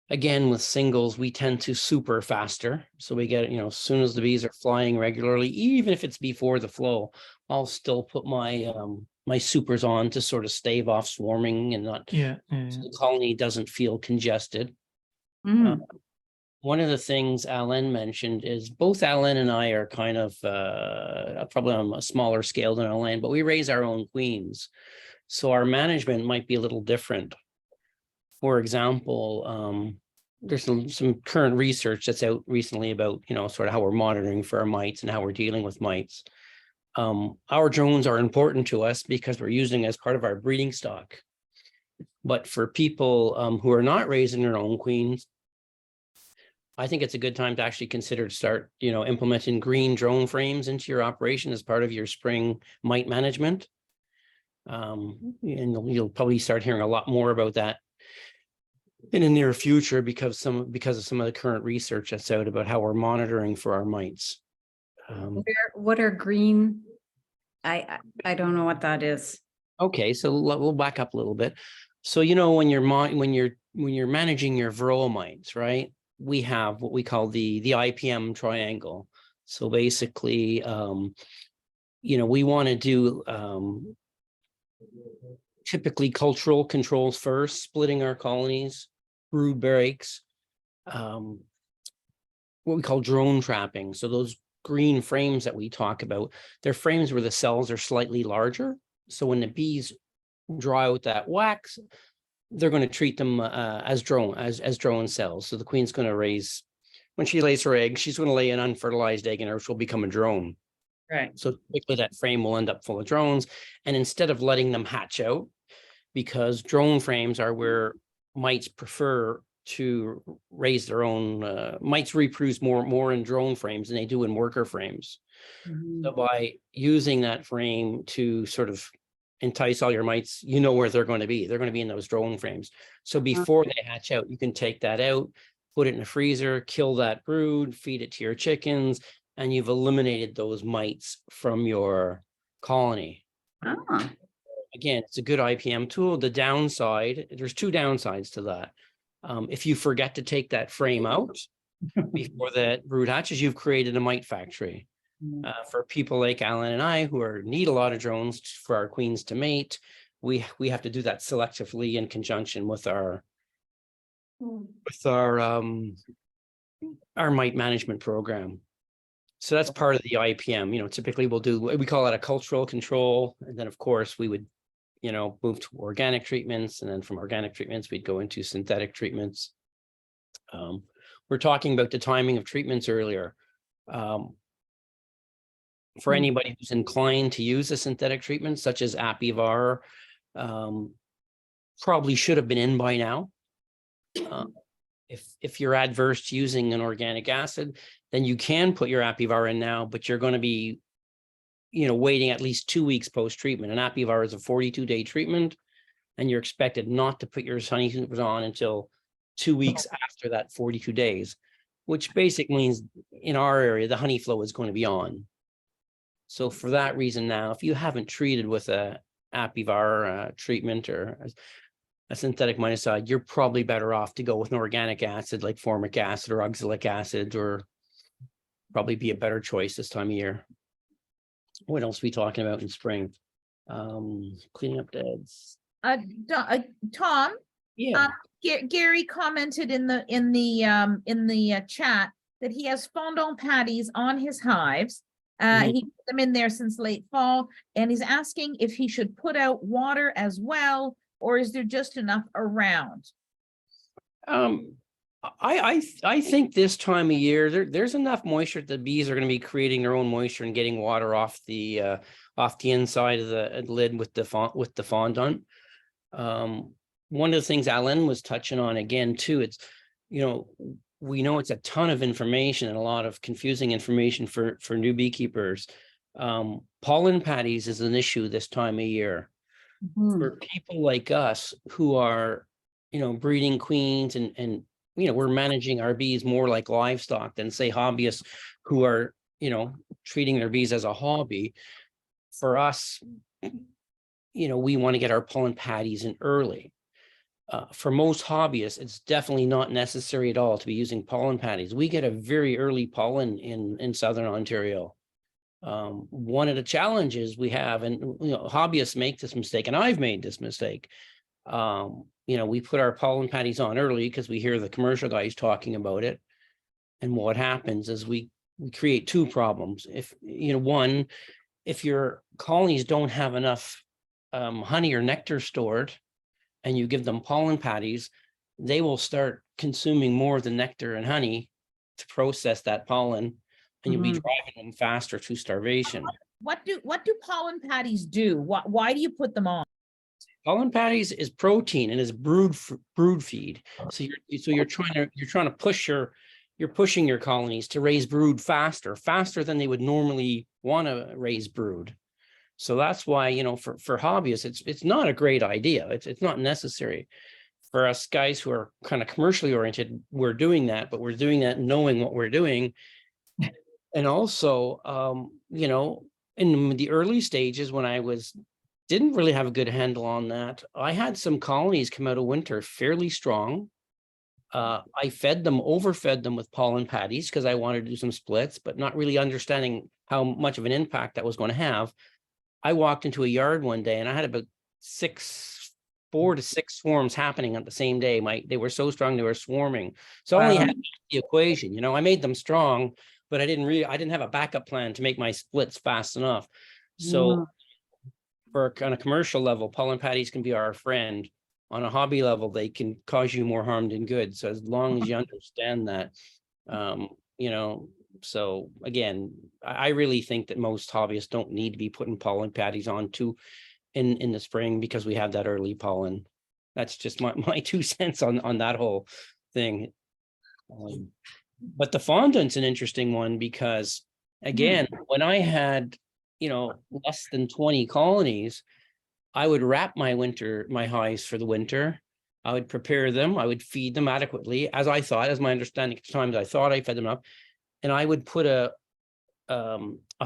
again, with singles, we tend to super faster. So we get, as soon as the bees are flying regularly, even if it's before the flow, I'll still put my my supers on to sort of stave off swarming and not, so the colony doesn't feel congested. One of the things Alin mentioned is both Alin and I are kind of probably on a smaller scale than Alin, but we raise our own queens. So our management might be a little different. For example, there's some current research that's out recently about, sort of how we're monitoring for our mites and how we're dealing with mites. Our drones are important to us because we're using as part of our breeding stock. But for people who are not raising their own queens, I think it's a good time to actually consider to start, implementing green drone frames into your operation as part of your spring mite management. And you'll probably start hearing a lot more about that in the near future because of some of the current research that's out about how we're monitoring for our mites. What are green? I don't know what that is. Okay, so we'll back up a little bit. So when you're managing your varroa mites, right? We have what we call the IPM triangle. So basically, we want to do typically cultural controls first, splitting our colonies, brood breaks, what we call drone trapping. So those green frames that we talk about, they're frames where the cells are slightly larger. So when the bees draw out that wax, they're going to treat them as drone cells. So the queen's going to raise, when she lays her egg, she's going to lay an unfertilized egg in her, which will become a drone. Right. So typically that frame will end up full of drones. And instead of letting them hatch out, because drone frames are where mites prefer to raise their own, mites reproduce more in drone frames than they do in worker frames. So by using that frame to sort of entice all your mites, where they're going to be. They're going to be in those drone frames. So before they hatch out, you can take that out, put it in a freezer, kill that brood, feed it to your chickens, and you've eliminated those mites from your colony. Again, it's a good IPM tool. The downside, there's 2 downsides to that. If you forget to take that frame out before that brood hatches, you've created a mite factory. For people like Alin and I who need a lot of drones for our queens to mate, we have to do that selectively in conjunction with our mite management program. So that's part of the IPM. Typically we call it a cultural control, and then of course we would move to organic treatments, and then from organic treatments we'd go into synthetic treatments. We're talking about the timing of treatments earlier. For anybody who's inclined to use a synthetic treatment, such as Apiary, probably should have been in by now. If you're adverse to using an organic acid, then you can put your Apiary in now, but you're going to be, waiting at least 2 weeks post-treatment. An Apiary is a 42-day treatment, and you're expected not to put your honey supers on until 2 weeks after that 42 days, which basically means in our area, the honey flow is going to be on. So for that reason now, if you haven't treated with a Apiary treatment or a synthetic miticide, you're probably better off to go with an organic acid like formic acid or oxalic acid, or probably be a better choice this time of year. What else are we talking about in spring? Cleaning up deads. Tom, Yeah. Gary commented in the chat that he has fondant patties on his hives. He put them in there since late fall, and he's asking if he should put out water as well, or is there just enough around? I think this time of year there's enough moisture that the bees are going to be creating their own moisture and getting water off the inside of the lid with the fondant. One of the things Alin was touching on again too, it's, you know, we know it's a ton of information and a lot of confusing information for new beekeepers. Pollen patties is an issue this time of year. For people like us who are, you know, breeding queens and you know, we're managing our bees more like livestock than say hobbyists who are, you know, treating their bees as a hobby. For us, you know, we want to get our pollen patties in early. For most hobbyists, it's definitely not necessary at all to be using pollen patties. We get a very early pollen in Southern Ontario. One of the challenges we have, and you know, hobbyists make this mistake, and I've made this mistake. You know, we put our pollen patties on early because we hear the commercial guys talking about it. And what happens is we create two problems. If, you know, one, if your colonies don't have enough honey or nectar stored and you give them pollen patties, they will start consuming more of the nectar and honey to process that pollen, and you'll be driving them faster to starvation. What do pollen patties do? Why do you put them on? Pollen patties is protein and is brood feed. So you're trying to pushing your colonies to raise brood faster than they would normally want to raise brood. So that's why, you know, for hobbyists, it's not a great idea. It's not necessary. For us guys who are kind of commercially oriented, we're doing that, but we're doing that knowing what we're doing. And also, you know, in the early stages when I didn't really have a good handle on that, I had some colonies come out of winter fairly strong. I overfed them with pollen patties because I wanted to do some splits, but not really understanding how much of an impact that was going to have. I walked into a yard one day and I had about 4 to 6 swarms happening at the same day. They were so strong, they were swarming. So I only had the equation, you know, I made them strong, but I didn't have a backup plan to make my splits fast enough. So for on a commercial level, pollen patties can be our friend. On a hobby level, they can cause you more harm than good. So as long as you understand that, you know, so again, I really think that most hobbyists don't need to be putting pollen patties on in the spring because we have that early pollen. That's just my 2 cents on that whole thing. But the fondant's an interesting one because again, when I had, you know, less than 20 colonies, I would wrap my hives for the winter. I would prepare them. I would feed them adequately, as my understanding at the time, I thought I fed them up. And I would put a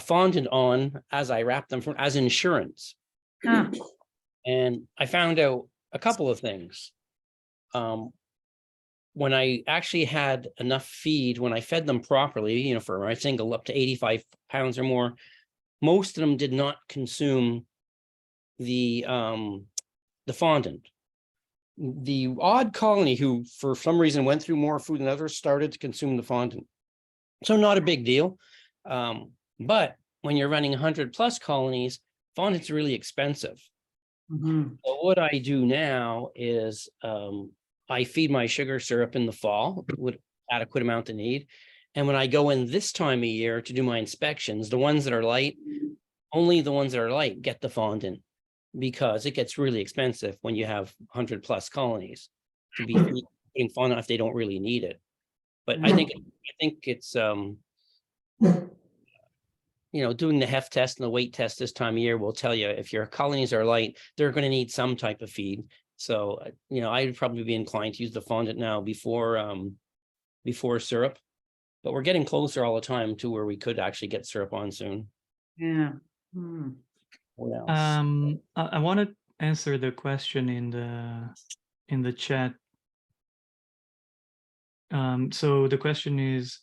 fondant on as I wrapped them as insurance. And I found out a couple of things. When I actually had enough feed, when I fed them properly, you know, for my single up to 85 pounds or more, most of them did not consume the fondant. The odd colony who for some reason went through more food than others started to consume the fondant. So not a big deal. But when you're running 100+ colonies, fondant's really expensive. So what I do now is I feed my sugar syrup in the fall with adequate amount of need. And when I go in this time of year to do my inspections, the ones that are light, only the ones that are light get the fondant, because it gets really expensive when you have 100+ colonies to be putting fondant if they don't really need it. But I think it's you know, doing the heft test and the weight test this time of year will tell you if your colonies are light, they're going to need some type of feed. So, you know, I would probably be inclined to use the fondant now before syrup, but we're getting closer all the time to where we could actually get syrup on soon. Yeah. What else? I want to answer the question in the chat. So the question is,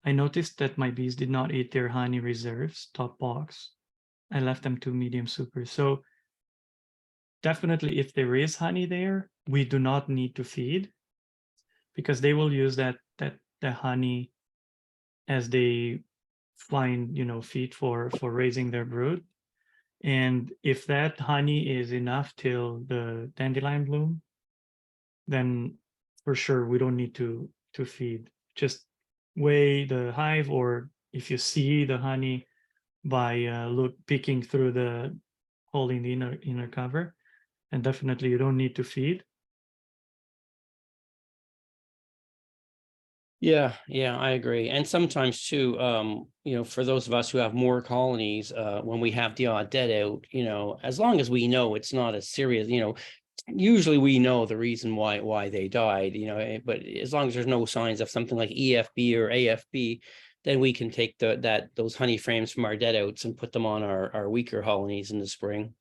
I noticed that my bees did not eat their honey reserves, top box. I left them to medium super. So definitely if there is honey there, we do not need to feed, because they will use the honey as they find, you know, feed for raising their brood. And if that honey is enough till the dandelion bloom, then for sure we don't need to feed. Just weigh the hive, or if you see the honey by peeking through the hole in the inner cover, and definitely you don't need to feed. Yeah, I agree. And sometimes too, for those of us who have more colonies, when we have the odd dead out, as long as we know it's not a serious, usually we know the reason why they died, but as long as there's no signs of something like EFB or AFB, then we can take those honey frames from our dead outs and put them on our weaker colonies in the spring.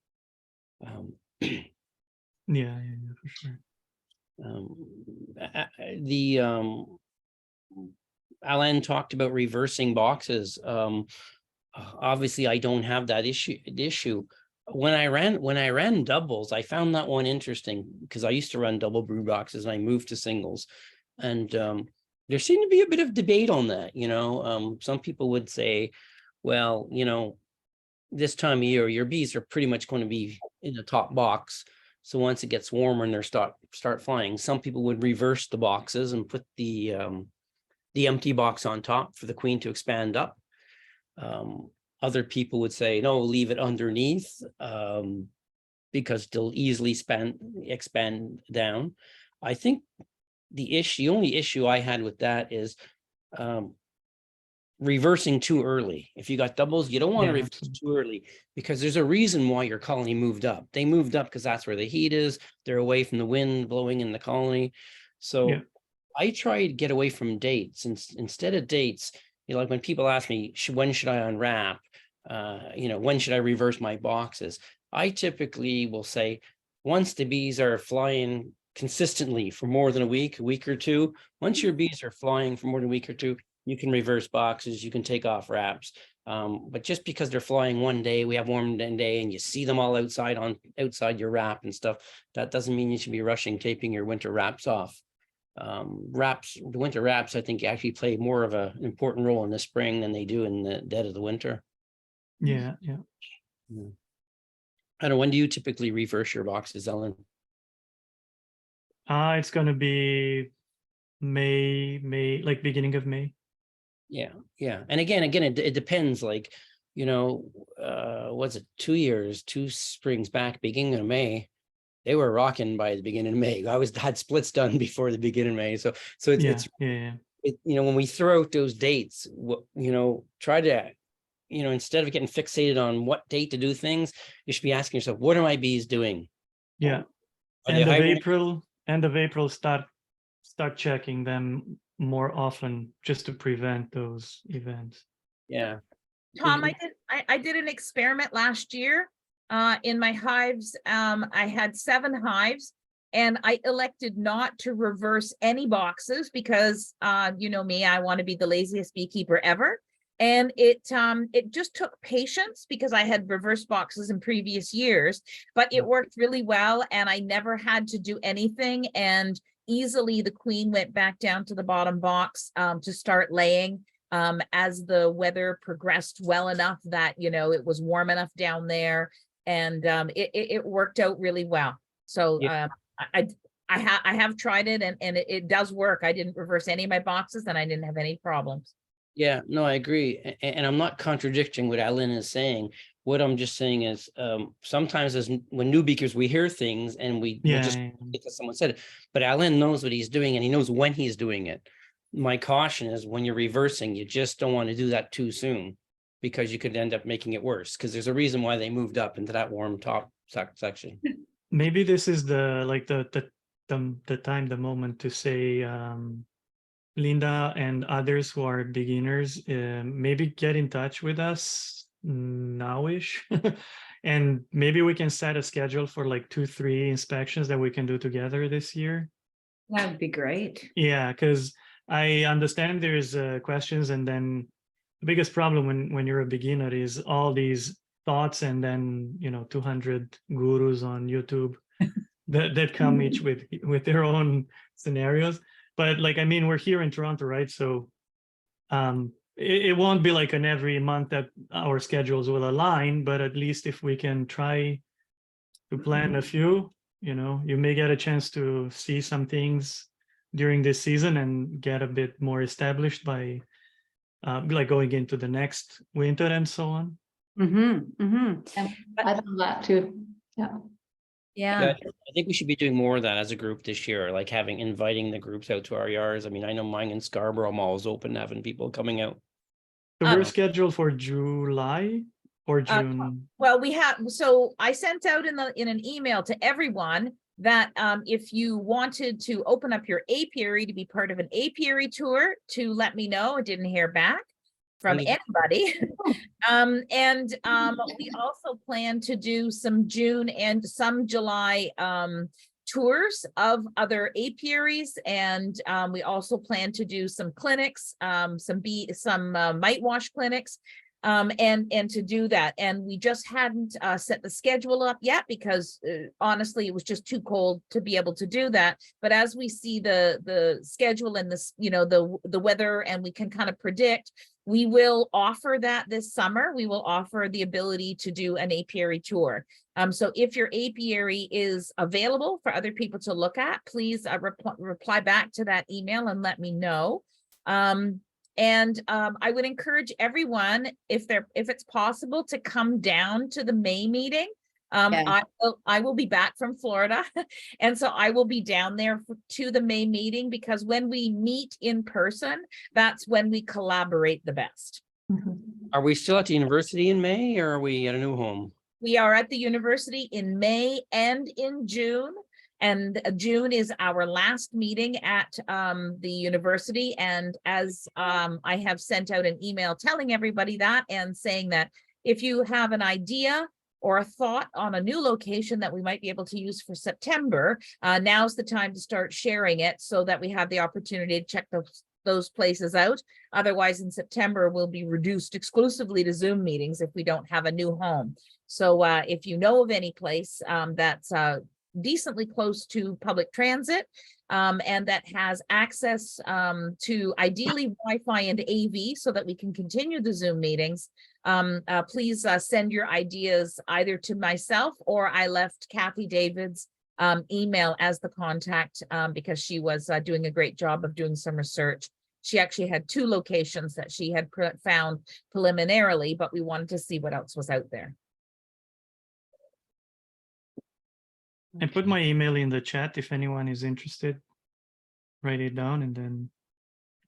Yeah, for sure. Alin talked about reversing boxes. Obviously I don't have that issue. When I ran doubles, I found that one interesting because I used to run double brood boxes and I moved to singles, and there seemed to be a bit of debate on that. Some people would say, well, this time of year your bees are pretty much going to be in the top box, so once it gets warmer and they start flying, some people would reverse the boxes and put the empty box on top for the queen to expand up. Other people would say, no, leave it underneath, because they'll easily expand down. I think the only issue I had with that is reversing too early. If you got doubles, you don't want to reverse too early, because there's a reason why your colony moved up. They moved up because that's where the heat is. They're away from the wind blowing in the colony. So I try to get away from dates. Instead of dates, like when people ask me, when should I unwrap? When should I reverse my boxes? I typically will say, once the bees are flying consistently for more than a week or two, once your bees are flying for more than a week or two, you can reverse boxes, you can take off wraps. But just because they're flying one day, we have warm day, and you see them all outside your wrap and stuff, that doesn't mean you should be rushing taping your winter wraps off. The winter wraps, I think, actually play more of an important role in the spring than they do in the dead of the winter. Yeah. I don't know, when do you typically reverse your boxes, Ellen? It's going to be May, like beginning of May. Yeah. And again, it depends. Like, was it 2 springs back, beginning of May? They were rocking by the beginning of May. I had splits done before the beginning of May. So it's when we throw out those dates, try to, instead of getting fixated on what date to do things, you should be asking yourself, what are my bees doing? Yeah. End of April, start checking them more often, just to prevent those events. Yeah. Tom, I did an experiment last year. In my hives, I had 7 hives, and I elected not to reverse any boxes because, you know me, I want to be the laziest beekeeper ever. And it just took patience because I had reverse boxes in previous years, but it worked really well, and I never had to do anything. And easily the queen went back down to the bottom box to start laying as the weather progressed well enough that, it was warm enough down there. And it worked out really well. So I have tried it, and it does work. I didn't reverse any of my boxes, and I didn't have any problems. Yeah, no, I agree. And I'm not contradicting what Alin is saying. What I'm just saying is sometimes when new beakers, we hear things and we'll just because someone said it, but Alin knows what he's doing and he knows when he's doing it. My caution is when you're reversing, you just don't want to do that too soon, because you could end up making it worse, because there's a reason why they moved up into that warm top section. Maybe this is the time, the moment to say, Linda and others who are beginners, maybe get in touch with us nowish, and maybe we can set a schedule for like 2-3 inspections that we can do together this year. That would be great. Yeah, because I understand there's questions, and then the biggest problem when you're a beginner is all these thoughts, and then 200 gurus on YouTube that come each with their own scenarios. But we're here in Toronto, right? So it won't be like an every month that our schedules will align, but at least if we can try to plan a few, you may get a chance to see some things during this season and get a bit more established by like going into the next winter and so on. I've done that too. Yeah. Yeah. I think we should be doing more of that as a group this year, like inviting the groups out to our yards. I mean, I know mine in Scarborough, I'm always open to having people coming out. So we're scheduled for July or June. Well, so I sent out in an email to everyone that if you wanted to open up your apiary to be part of an apiary tour, to let me know. I didn't hear back from anybody. We also plan to do some June and some July tours of other apiaries, and we also plan to do some clinics, some mite wash clinics, and to do that. And we just hadn't set the schedule up yet because honestly, it was just too cold to be able to do that. But as we see the schedule and this, the weather, and we can kind of predict, we will offer that this summer. We will offer the ability to do an apiary tour. So if your apiary is available for other people to look at, please reply back to that email and let me know. I would encourage everyone, if it's possible, to come down to the May meeting. I will be back from Florida, and so I will be down there to the May meeting, because when we meet in person, that's when we collaborate the best. Are we still at the university in May, or are we at a new home? We are at the university in May and in June. And June is our last meeting at the university. And as I have sent out an email telling everybody that, and saying that if you have an idea or a thought on a new location that we might be able to use for September, now's the time to start sharing it, so that we have the opportunity to check those places out. Otherwise, in September, we'll be reduced exclusively to Zoom meetings if we don't have a new home. So if you know of any place that's decently close to public transit, and that has access to ideally Wi-Fi and AV, so that we can continue the Zoom meetings, please send your ideas either to myself, or I left Kathy David's email as the contact, because she was doing a great job of doing some research. She actually had 2 locations that she had found preliminarily, but we wanted to see what else was out there. I put my email in the chat if anyone is interested. Write it down and then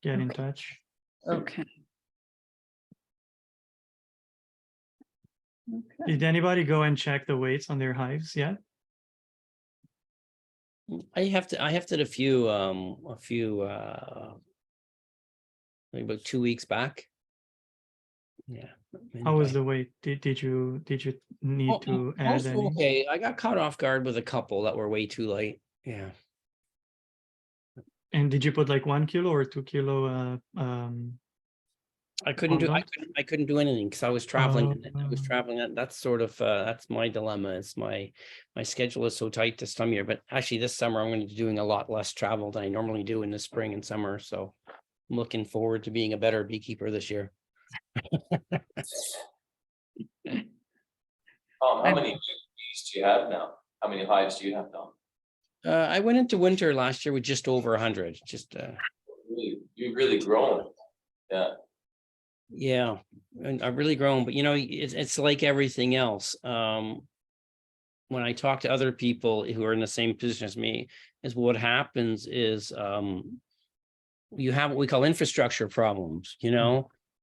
get in touch. Okay. Did anybody go and check the weights on their hives yet? I have to a few maybe about 2 weeks back. Yeah. How was the weight? Did you need to add any? Okay, I got caught off guard with a couple that were way too light. Yeah. And did you put like 1 kilo or 2 kilo? I couldn't do anything because I was traveling. Oh. That's sort of that's my dilemma. It's my schedule is so tight this time of year. But actually, this summer I'm going to be doing a lot less travel than I normally do in the spring and summer. So I'm looking forward to being a better beekeeper this year. How many bees do you have now? How many hives do you have now? I went into winter last year with just over 100. Just you've really grown. Yeah, and I've really grown. But it's like everything else. When I talk to other people who are in the same position as me, is what happens is you have what we call infrastructure problems.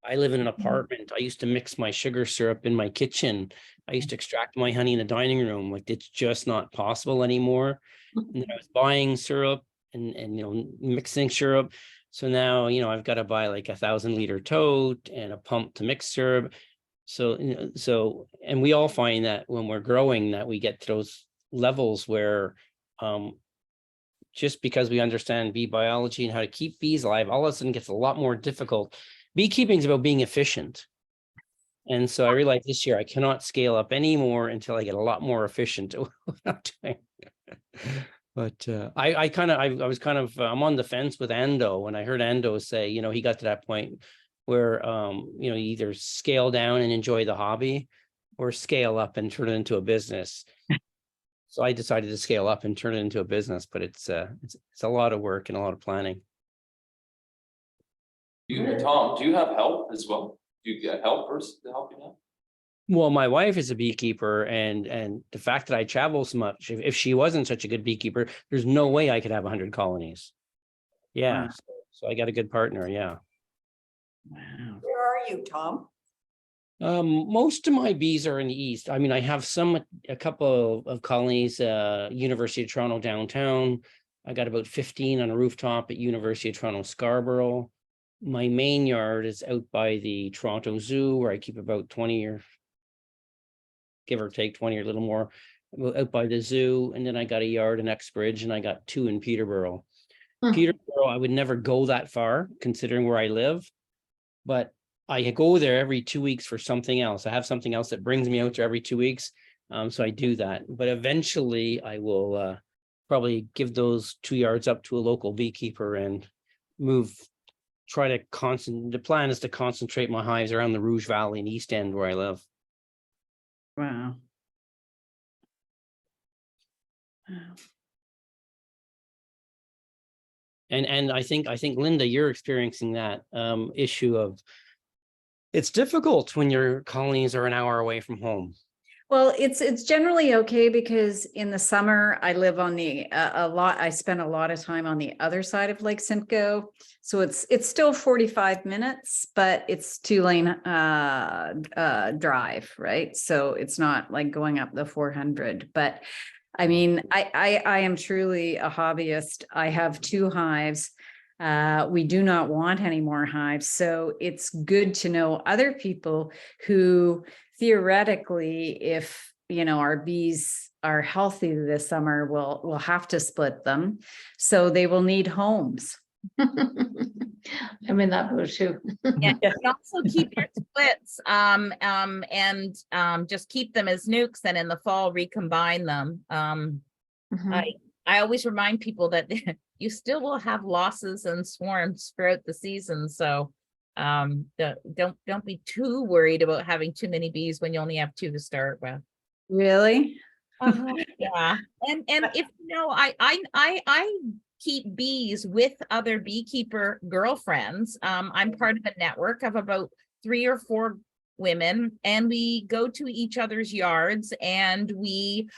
I live in an apartment. I used to mix my sugar syrup in my kitchen. I used to extract my honey in the dining room. Like, it's just not possible anymore. And then I was buying syrup and mixing syrup. So now, I've got to buy like 1,000-liter tote and a pump to mix syrup. So and we all find that when we're growing that we get to those levels where just because we understand bee biology and how to keep bees alive, all of a sudden gets a lot more difficult. Beekeeping is about being efficient. And so I realized this year I cannot scale up anymore until I get a lot more efficient at what I'm doing. But I'm on the fence with Ando when I heard Ando say, he got to that point where, you either scale down and enjoy the hobby or scale up and turn it into a business. So I decided to scale up and turn it into a business, but it's a lot of work and a lot of planning. Tom, do you have help as well? Do you get helpers to help you out? Well, my wife is a beekeeper, and the fact that I travel so much, if she wasn't such a good beekeeper, there's no way I could have 100 colonies. Yeah, Wow. so I got a good partner. Yeah. Wow. Where are you, Tom? Most of my bees are in the east. I mean, I have a couple of colonies, University of Toronto downtown. I got about 15 on a rooftop at University of Toronto Scarborough. My main yard is out by the Toronto Zoo, where I keep about 20 or give or take 20 or a little more out by the zoo. And then I got a yard in Uxbridge, and I got 2 in Peterborough. Peterborough, I would never go that far considering where I live, but I go there every 2 weeks for something else. I have something else that brings me out there every 2 weeks. So I do that, but eventually I will probably give those 2 yards up to a local beekeeper and the plan is to concentrate my hives around the Rouge Valley and East End where I live. Wow. And I think Linda, you're experiencing that issue of it's difficult when your colonies are an hour away from home. Well, it's generally okay because in the summer I live on I spend a lot of time on the other side of Lake Simcoe. So it's still 45 minutes, but it's 2-lane drive, right? So it's not like going up the 400. But I mean, I am truly a hobbyist. I have 2 hives. We do not want any more hives. So it's good to know other people who theoretically, if our bees are healthy this summer, we'll have to split them. So they will need homes. I'm in that boat too. Yeah, and also keep your splits, and just keep them as nukes, and in the fall recombine them. I always remind people that you still will have losses and swarms throughout the season, so don't be too worried about having too many bees when you only have 2 to start with. Really? Yeah, and if I keep bees with other beekeeper girlfriends. I'm part of a network of about 3 or 4 women, and we go to each other's yards, and we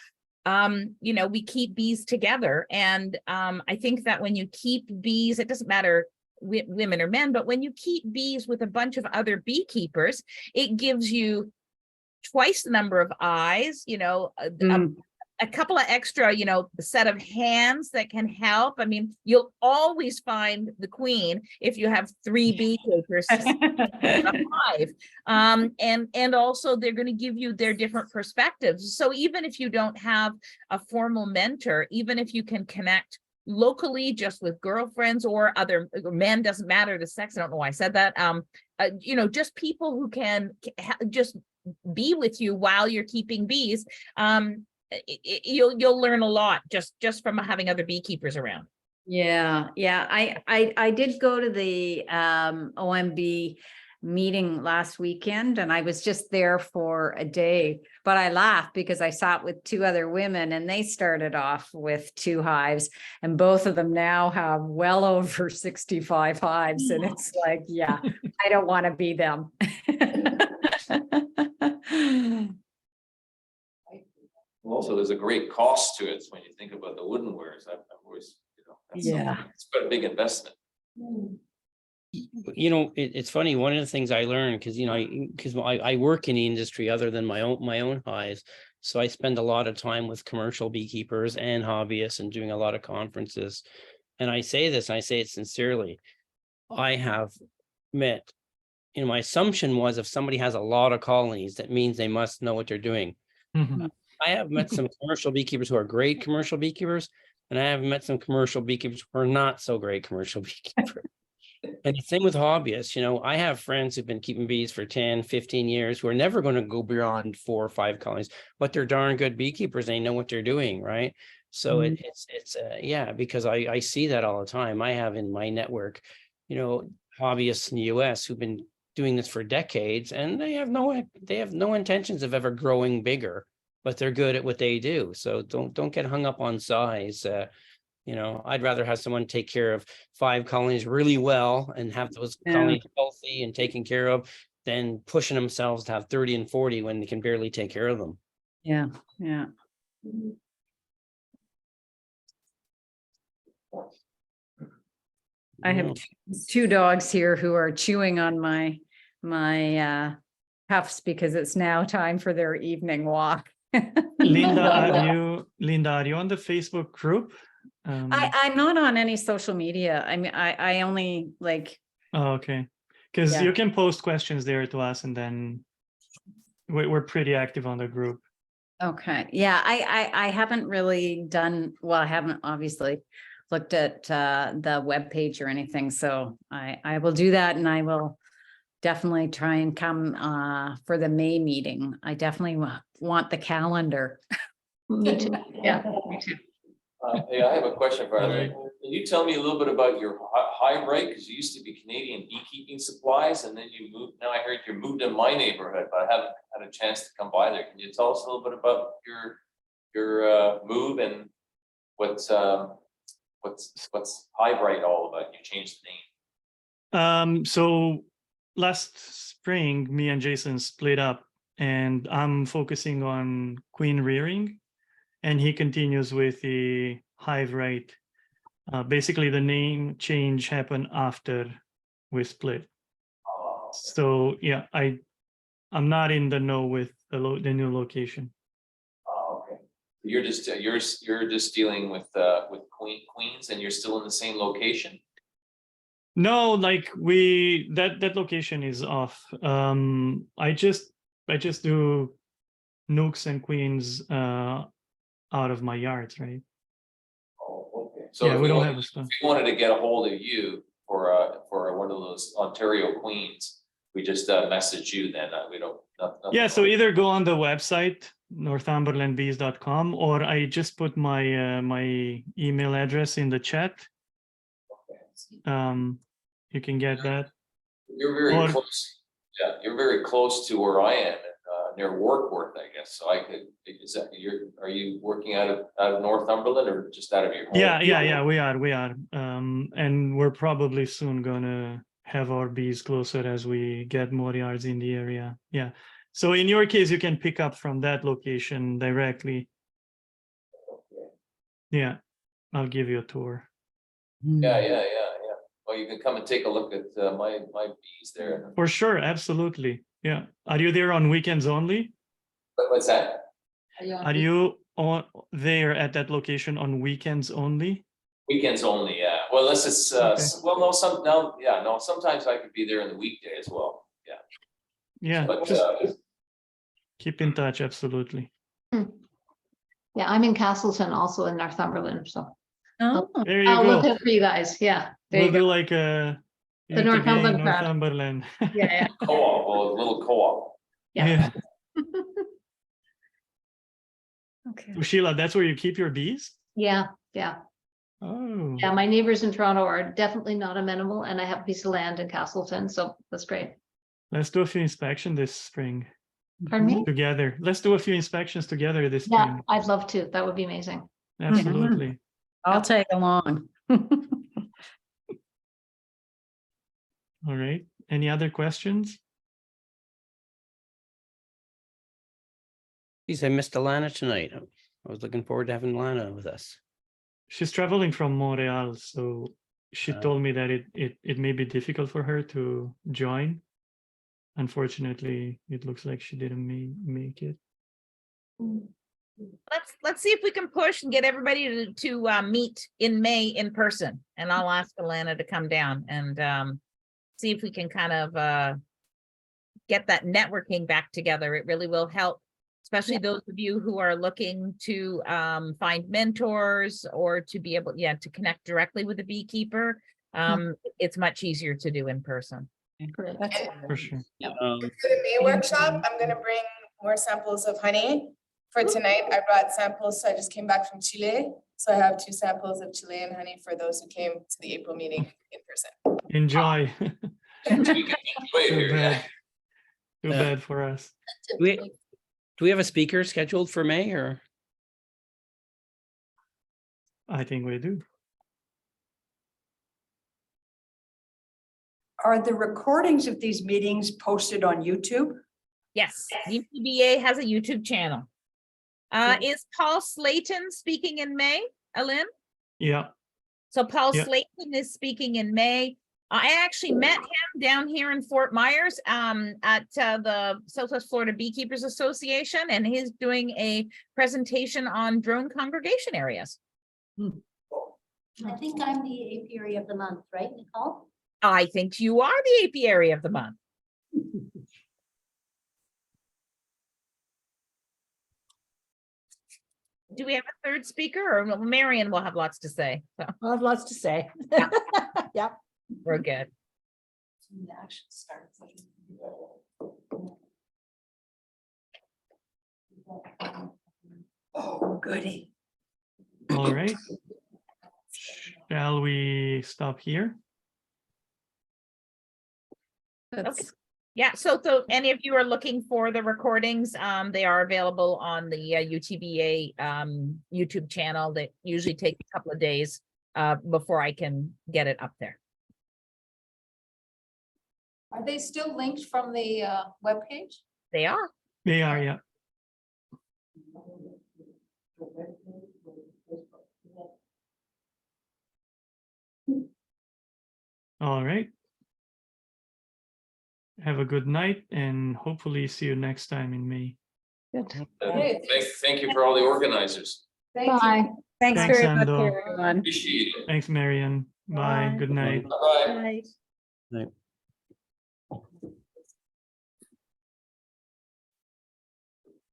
we keep bees together. And I think that when you keep bees, it doesn't matter women or men, but when you keep bees with a bunch of other beekeepers, it gives you twice the number of eyes, a couple of extra, set of hands that can help. I mean, you'll always find the queen if you have 3 beekeepers in a hive. And also they're going to give you their different perspectives. So even if you don't have a formal mentor, even if you can connect locally just with girlfriends or other men, doesn't matter the sex. I don't know why I said that. Just people who can just be with you while you're keeping bees. You'll learn a lot just from having other beekeepers around. Yeah. I did go to the OMB meeting last weekend, and I was just there for a day, but I laughed because I sat with 2 other women, and they started off with 2 hives, and both of them now have well over 65 hives. And it's like, yeah, I don't want to be them. Also, there's a great cost to it when you think about the wooden wares. I've always, it's quite a big investment. It's funny. One of the things I learned, because I work in the industry other than my own hives, so I spend a lot of time with commercial beekeepers and hobbyists and doing a lot of conferences. And I say this, and I say it sincerely. I have met, my assumption was if somebody has a lot of colonies, that means they must know what they're doing. I have met some commercial beekeepers who are great commercial beekeepers, and I have met some commercial beekeepers who are not so great commercial beekeepers. And the thing with hobbyists, I have friends who've been keeping bees for 10, 15 years who are never going to go beyond 4 or 5 colonies, but they're darn good beekeepers. They know what they're doing, right? So it's because I see that all the time. I have in my network, hobbyists in the US who've been doing this for decades, and they have no intentions of ever growing bigger. but they're good at what they do. So don't get hung up on size. You know, I'd rather have someone take care of 5 colonies really well and have those colonies healthy and taken care of than pushing themselves to have 30 and 40 when they can barely take care of them. Yeah. I have 2 dogs here who are chewing on my cuffs because it's now time for their evening walk. Linda, are you on the Facebook group? I'm not on any social media. I mean, I only like. Oh, okay. Because Yeah. you can post questions there to us, and then we're pretty active on the group. Okay, yeah, I haven't really done, well, I haven't obviously looked at the webpage or anything, so I will do that, and I will definitely try and come for the May meeting. I definitely want the calendar. Me too. Yeah, me too. Hey, I have a question for you. Alright. Can you tell me a little bit about your hybrid? Because you used to be Canadian Beekeeping Supplies, and then you moved. Now I heard you moved in my neighborhood, but I haven't had a chance to come by there. Can you tell us a little bit about your move and what's hybrid all about? You changed the name. So last spring, me and Jason split up, and I'm focusing on queen rearing, and he continues with the hive right. Basically, the name change happened after we split. So yeah, I'm not in the know with the new location. Oh, okay. You're just dealing with queens, and you're still in the same location. No, like that location is off. I just do nukes and queens out of my yards, right? Oh, okay. So Yeah, if we don't wanted- have a stuff. If we wanted to get a hold of you for one of those Ontario queens, we just message you then. We don't. Yeah, so either go on the website northumberlandbees.com, or I just put my my email address in the chat. You can get that. You're very Or- close. Yeah, you're very close to where I am, near Warkworth, I guess. So I could. Are you working out of Northumberland or just out of your home? Yeah, we are. And we're probably soon gonna have our bees closer as we get more yards in the area. Yeah. So in your case, you can pick up from that location directly. Yeah, I'll give you a tour. Yeah. Well, you can come and take a look at my bees there. For sure, absolutely. Yeah. Are you there on weekends only? What's that? Are you there at that location on weekends only? Weekends only, yeah. Well, unless it's Okay. well, no. Sometimes I could be there in the weekday as well. Yeah. Yeah, But just keep in touch, absolutely. Yeah, I'm in Castleton, also in Northumberland, so Oh, There you I'll look go. out for you guys. Yeah. There We'll you go. do like a The UTBA Northumberland crowd. Northumberland. Yeah. co-op, well, a little co-op. Yeah. okay. So Sheila, that's where you keep your bees? Yeah. Oh, Yeah. My neighbors in Toronto are definitely not amenable, and I have a piece of land in Castleton, so that's great. let's do a few inspections this spring Pardon me? together. Let's do a few inspections together this Yeah, spring. I'd love to. That would be amazing. Absolutely. I'll take along. All right. Any other questions? Geez, I missed Alana tonight. I was looking forward to having Alana with us. She's traveling from Montreal, so she told me that it may be difficult for her to join. Unfortunately, it looks like she didn't make it. Let's see if we can push and get everybody to meet in May in person. And I'll ask Alana to come down and see if we can kind of get that networking back together. It really will help, especially those of you who are looking to find mentors or to be able, to connect directly with a beekeeper. It's much easier to do in person. Great. For sure. For the May workshop, I'm gonna bring more samples of honey. For tonight, I brought samples, so I just came back from Chile. So I have 2 samples of Chilean honey for those who came to the April meeting in person. Enjoy. We can enjoy it Too here, yeah. bad. Too bad for us. We Do we have a speaker scheduled for May or? I think we do. Are the recordings of these meetings posted on YouTube? Yes, UTBA has a YouTube channel. Is Paul Slayton speaking in May, Alin? Yeah. So Paul Yeah. Slayton is speaking in May. I actually met him down here in Fort Myers at the Southwest Florida Beekeepers Association, and he's doing a presentation on drone congregation areas. I think I'm the apiary of the month, right, Nicole? I think you are the apiary of the month. Do we have a third speaker, or Marion will have lots to say? So I'll have lots to say. Yep. we're good. The action starts. Oh, goody. All right. Shall we stop here? That's Yeah, so any of you are looking for the recordings, they are available on the UTBA YouTube channel. That usually take a couple of days before I can get it up there. Are they still linked from the webpage? They are. They are, yeah. All right. Have a good night and hopefully see you next time in May. Thank you for all the organizers. Thank you. Thanks Thanks, very much, Ando. everyone. Appreciate it. Thanks, Marion. Bye. Bye. Good night. Bye-bye. Night. Right.